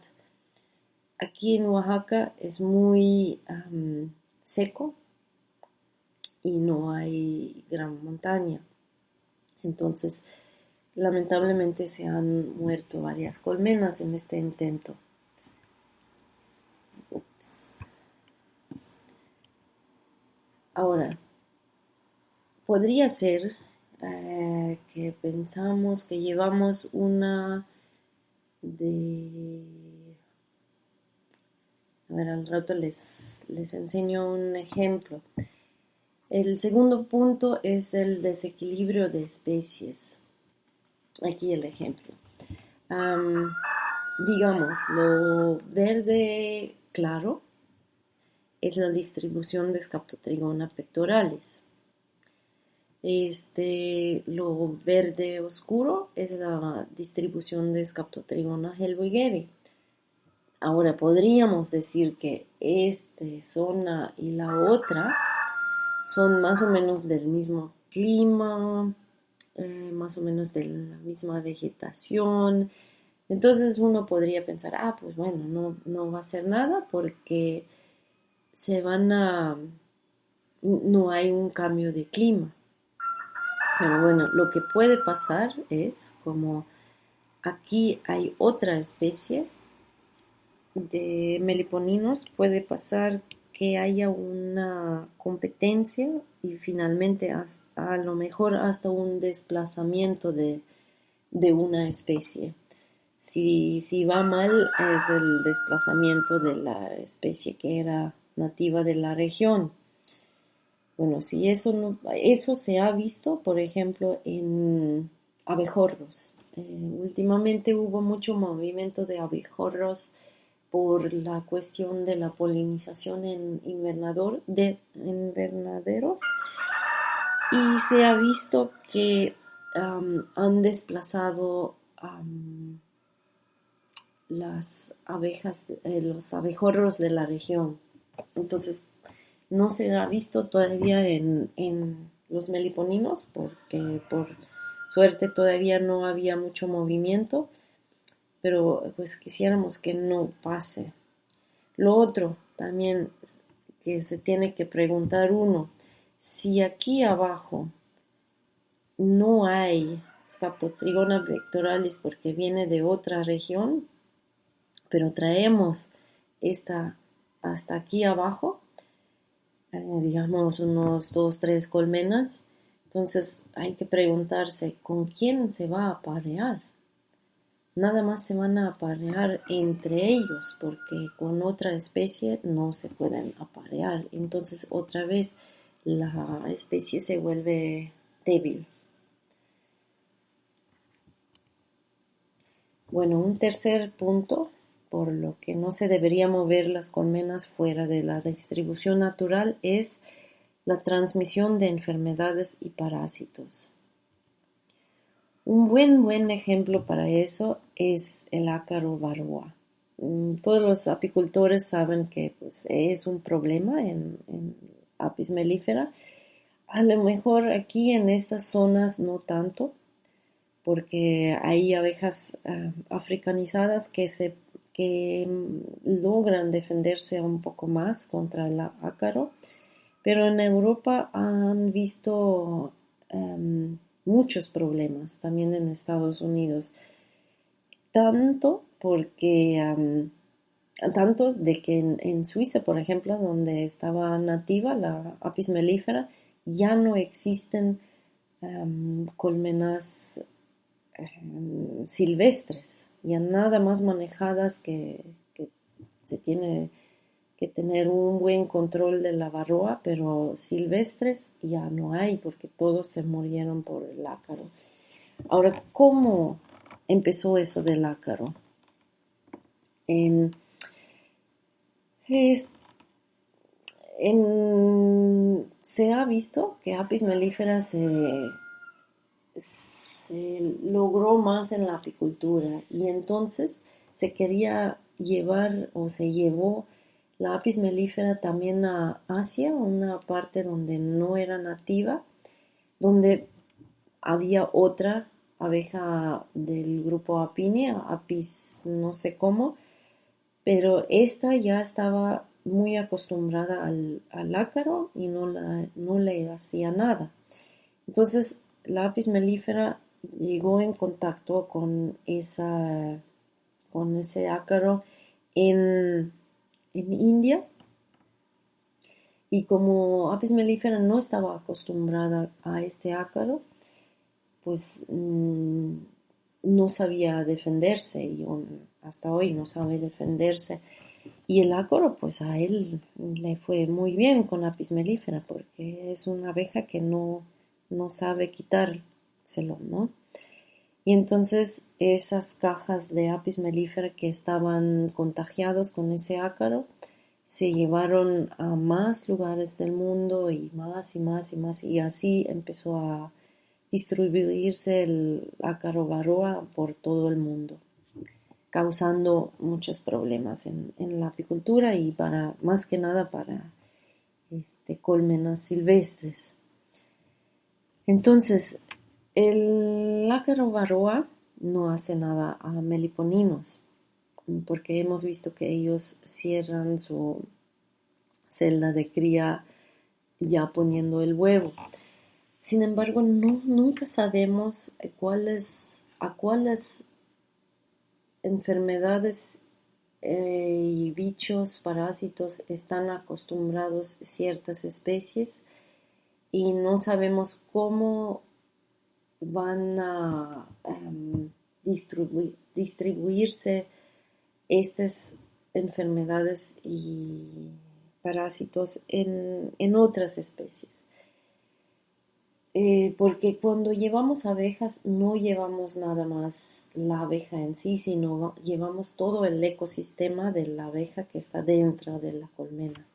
Aquí en Oaxaca es muy seco y no hay gran montaña. Entonces, lamentablemente se han muerto varias colmenas en este intento. Ups. Ahora, podría ser que pensamos que llevamos una de... A ver, al rato les enseño un ejemplo. El segundo punto es el desequilibrio de especies. Aquí el ejemplo. Digamos, lo verde claro es la distribución de Scaptotrigona pectoralis. Lo verde oscuro es la distribución de Scaptotrigona helwigeri. Ahora podríamos decir que esta zona y la otra son más o menos del mismo clima, más o menos de la misma vegetación. Entonces uno podría pensar, pues bueno, no va a ser nada porque no hay un cambio de clima. Pero bueno, lo que puede pasar es, como aquí hay otra especie de meliponinos, puede pasar que haya una competencia y finalmente a lo mejor hasta un desplazamiento de una especie. Si va mal es el desplazamiento de la especie que era nativa de la región. Bueno, si eso se ha visto, por ejemplo, en abejorros. Últimamente hubo mucho movimiento de abejorros por la cuestión de la polinización en invernaderos, y se ha visto que han desplazado las abejas, los abejorros de la región. Entonces, no se ha visto todavía en los meliponinos, porque por suerte todavía no había mucho movimiento, pero pues quisiéramos que no pase. Lo otro también que se tiene que preguntar uno, si aquí abajo no hay Scaptotrigona pectoralis porque viene de otra región, pero traemos esta hasta aquí abajo, digamos unos 2-3 colmenas, entonces hay que preguntarse con quién se va a aparear. Nada más se van a aparear entre ellos porque con otra especie no se pueden aparear. Entonces otra vez la especie se vuelve débil. Bueno, un tercer punto por lo que no se debería mover las colmenas fuera de la distribución natural es la transmisión de enfermedades y parásitos. Un buen ejemplo para eso es el ácaro varroa. Todos los apicultores saben que pues, es un problema en Apis mellifera. A lo mejor aquí en estas zonas no tanto, porque hay abejas africanizadas que logran defenderse un poco más contra el ácaro, pero en Europa han visto muchos problemas, también en Estados Unidos, tanto porque tanto de que en Suiza, por ejemplo, donde estaba nativa la Apis mellifera, ya no existen colmenas silvestres, ya nada más manejadas que se tiene que tener un buen control de la varroa, pero silvestres ya no hay porque todos se murieron por el ácaro. Ahora, ¿cómo empezó eso del ácaro? En, es- se ha visto que Apis mellifera se logró más en la apicultura y entonces se quería llevar o se llevó la Apis mellifera también a Asia, una parte donde no era nativa, donde había otra abeja del grupo Apinia, Apis no sé cómo, pero esta ya estaba muy acostumbrada al ácaro y no le hacía nada. Entonces la Apis mellifera llegó en contacto con ese ácaro en India, y como Apis mellifera no estaba acostumbrada a este ácaro, pues no sabía defenderse y hasta hoy no sabe defenderse. Y el ácaro, pues a él le fue muy bien con Apis mellifera porque es una abeja que no sabe quitárselo, ¿no? Y entonces esas cajas de Apis mellifera que estaban contagiados con ese ácaro se llevaron a más lugares del mundo y más y más y más, y así empezó a distribuirse el ácaro varroa por todo el mundo, causando muchos problemas en la apicultura y más que nada para colmenas silvestres. Entonces, el ácaro varroa no hace nada a meliponinos, porque hemos visto que ellos cierran su celda de cría ya poniendo el huevo. Sin embargo, nunca sabemos a cuáles enfermedades y bichos, parásitos están acostumbrados ciertas especies, y no sabemos cómo van a distribuirse estas enfermedades y parásitos en otras especies. Porque cuando llevamos abejas no llevamos nada más la abeja en sí, sino llevamos todo el ecosistema de la abeja que está dentro de la colmena.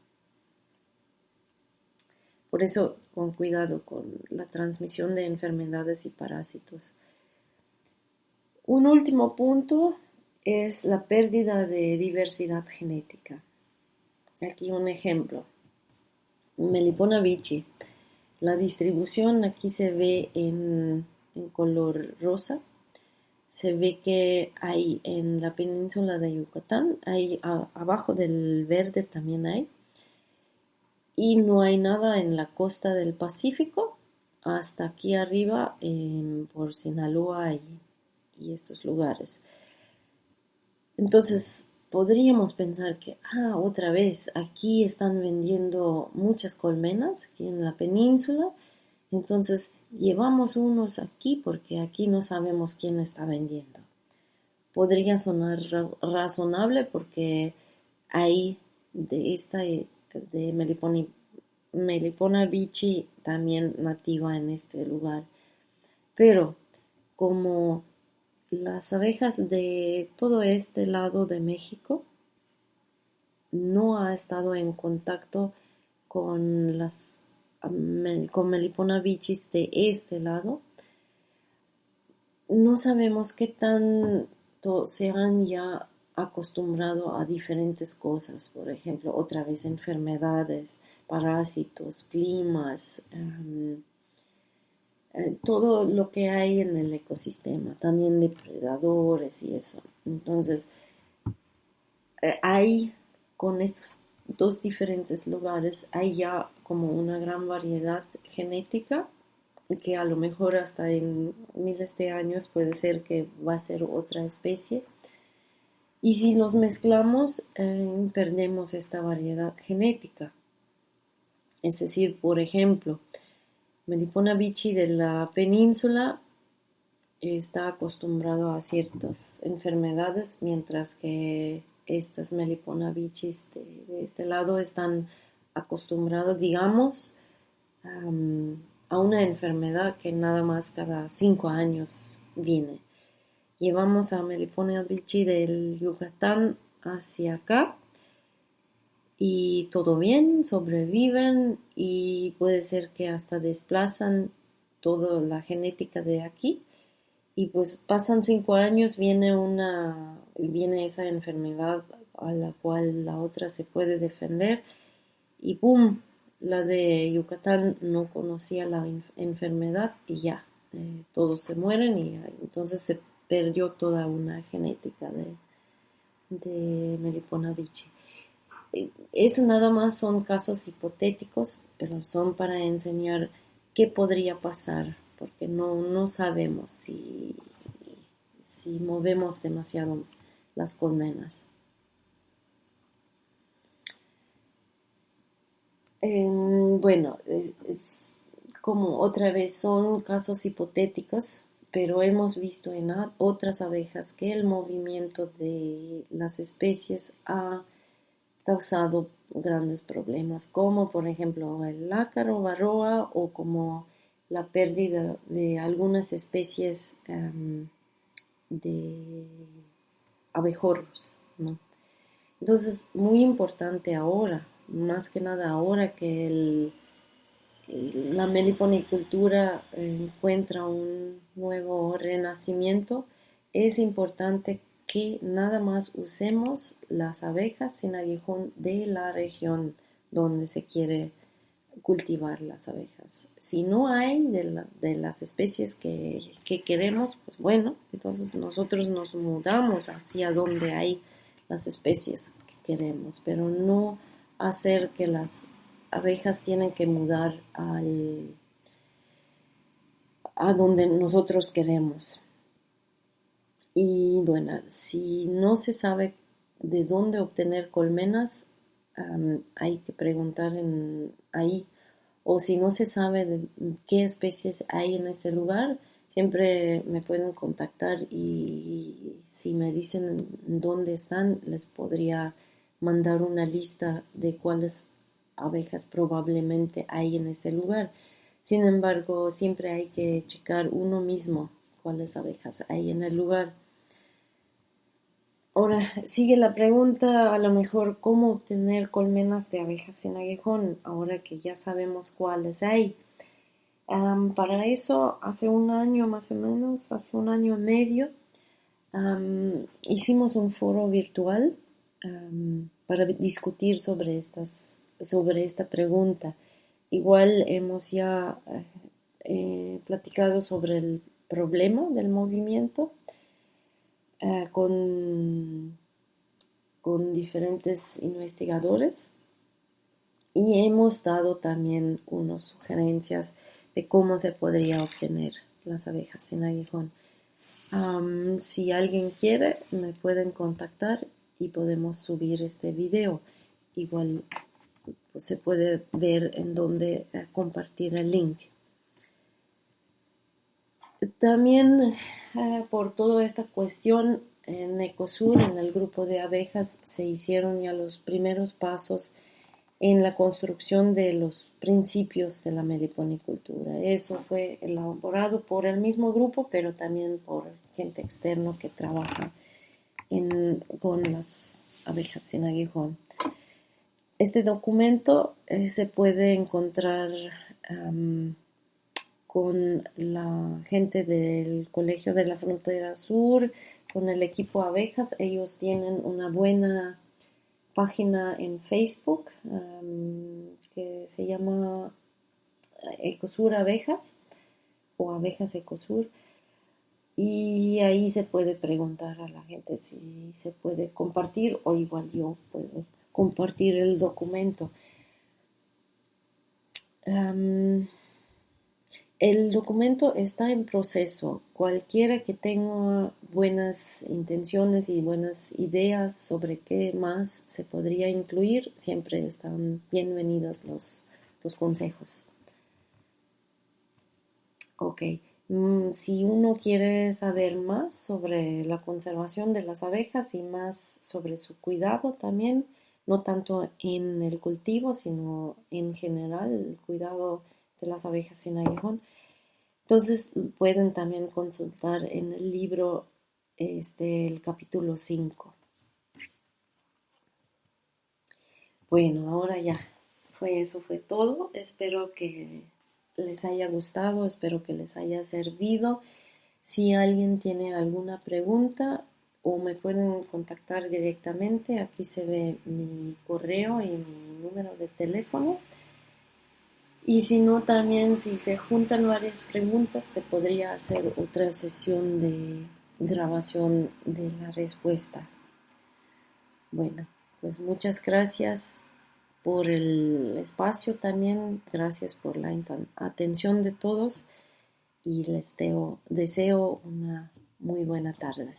Por eso, con cuidado con la transmisión de enfermedades y parásitos. Un último punto es la pérdida de diversidad genética. Aquí un ejemplo. Melipona bichi. La distribución aquí se ve en color rosa. Se ve que hay en la península de Yucatán, hay abajo del verde también hay. Y no hay nada en la costa del Pacífico, hasta aquí arriba por Sinaloa y estos lugares. Entonces podríamos pensar que, otra vez, aquí están vendiendo muchas colmenas, aquí en la península, entonces llevamos unos aquí porque aquí no sabemos quién está vendiendo. Podría sonar razonable porque hay de Melipona bichi también nativa en este lugar. Pero como las abejas de todo este lado de México no ha estado en contacto con con Melipona bichis de este lado, no sabemos qué tanto se han ya acostumbrado a diferentes cosas, por ejemplo, otra vez enfermedades, parásitos, climas, todo lo que hay en el ecosistema, también depredadores y eso. Entonces, hay con estos dos diferentes lugares, hay ya como una gran variedad genética que a lo mejor hasta en miles de años puede ser que va a ser otra especie. Y si los mezclamos, perdemos esta variedad genética. Es decir, por ejemplo, Melipona bichi de la península está acostumbrado a ciertas enfermedades, mientras que estas Melipona bichis de este lado están acostumbrados, digamos, a una enfermedad que nada más cada 5 años viene. Llevamos a Melipona bichi del Yucatán hacia acá y todo bien, sobreviven y puede ser que hasta desplazan toda la genética de aquí y pues pasan 5 años, viene esa enfermedad a la cual la otra se puede defender y ¡pum! La de Yucatán no conocía la enfermedad y ya, todos se mueren y entonces se perdió toda una genética de Melipona bichi. Eso nada más son casos hipotéticos, pero son para enseñar qué podría pasar, porque no sabemos si movemos demasiado las colmenas. Bueno, es como otra vez son casos hipotéticos, pero hemos visto en otras abejas que el movimiento de las especies ha causado grandes problemas, como por ejemplo el ácaro, varroa o como la pérdida de algunas especies de abejorros, ¿no? Entonces, muy importante ahora, más que nada ahora que la meliponicultura encuentra un nuevo renacimiento, es importante que nada más usemos las abejas sin aguijón de la región donde se quiere cultivar las abejas. Si no hay de las especies que queremos, pues bueno, entonces nosotros nos mudamos hacia donde hay las especies que queremos, pero no hacer que las abejas tienen que mudar a donde nosotros queremos. Y bueno, si no se sabe de dónde obtener colmenas, hay que preguntar ahí. O si no se sabe de qué especies hay en ese lugar, siempre me pueden contactar y si me dicen dónde están, les podría mandar una lista de cuáles abejas probablemente hay en ese lugar. Sin embargo, siempre hay que checar uno mismo cuáles abejas hay en el lugar. Ahora sigue la pregunta, a lo mejor, ¿cómo obtener colmenas de abejas sin aguijón? Ahora que ya sabemos cuáles hay. Para eso, hace un año más o menos, hace un año y medio, hicimos un foro virtual para discutir sobre esta pregunta. Igual hemos ya platicado sobre el problema del movimiento con diferentes investigadores y hemos dado también unas sugerencias de cómo se podría obtener las abejas sin aguijón. Si alguien quiere, me pueden contactar y podemos subir este video. Igual pues, se puede ver en dónde compartir el link. También por toda esta cuestión en Ecosur, en el grupo de abejas, se hicieron ya los primeros pasos en la construcción de los principios de la meliponicultura. Eso fue elaborado por el mismo grupo, pero también por gente externa que trabaja con las abejas sin aguijón. Este documento se puede encontrar con la gente del Colegio de la Frontera Sur, con el equipo abejas. Ellos tienen una buena página en Facebook que se llama Ecosur Abejas o abejas Ecosur. Y ahí se puede preguntar a la gente si se puede compartir o igual yo puedo compartir el documento. El documento está en proceso. Cualquiera que tenga buenas intenciones y buenas ideas sobre qué más se podría incluir, siempre están bienvenidos los consejos. Ok. Si uno quiere saber más sobre la conservación de las abejas y más sobre su cuidado también, no tanto en el cultivo, sino en general, el cuidado de las abejas sin aguijón, entonces pueden también consultar en el libro el capítulo 5. Bueno, ahora ya, eso fue todo. Espero que les haya gustado, espero que les haya servido. Si alguien tiene alguna pregunta o me pueden contactar directamente, aquí se ve mi correo y mi número de teléfono. Y si no, también si se juntan varias preguntas, se podría hacer otra sesión de grabación de la respuesta. Bueno, pues muchas gracias por el espacio también, gracias por la atención de todos y les deseo una muy buena tarde.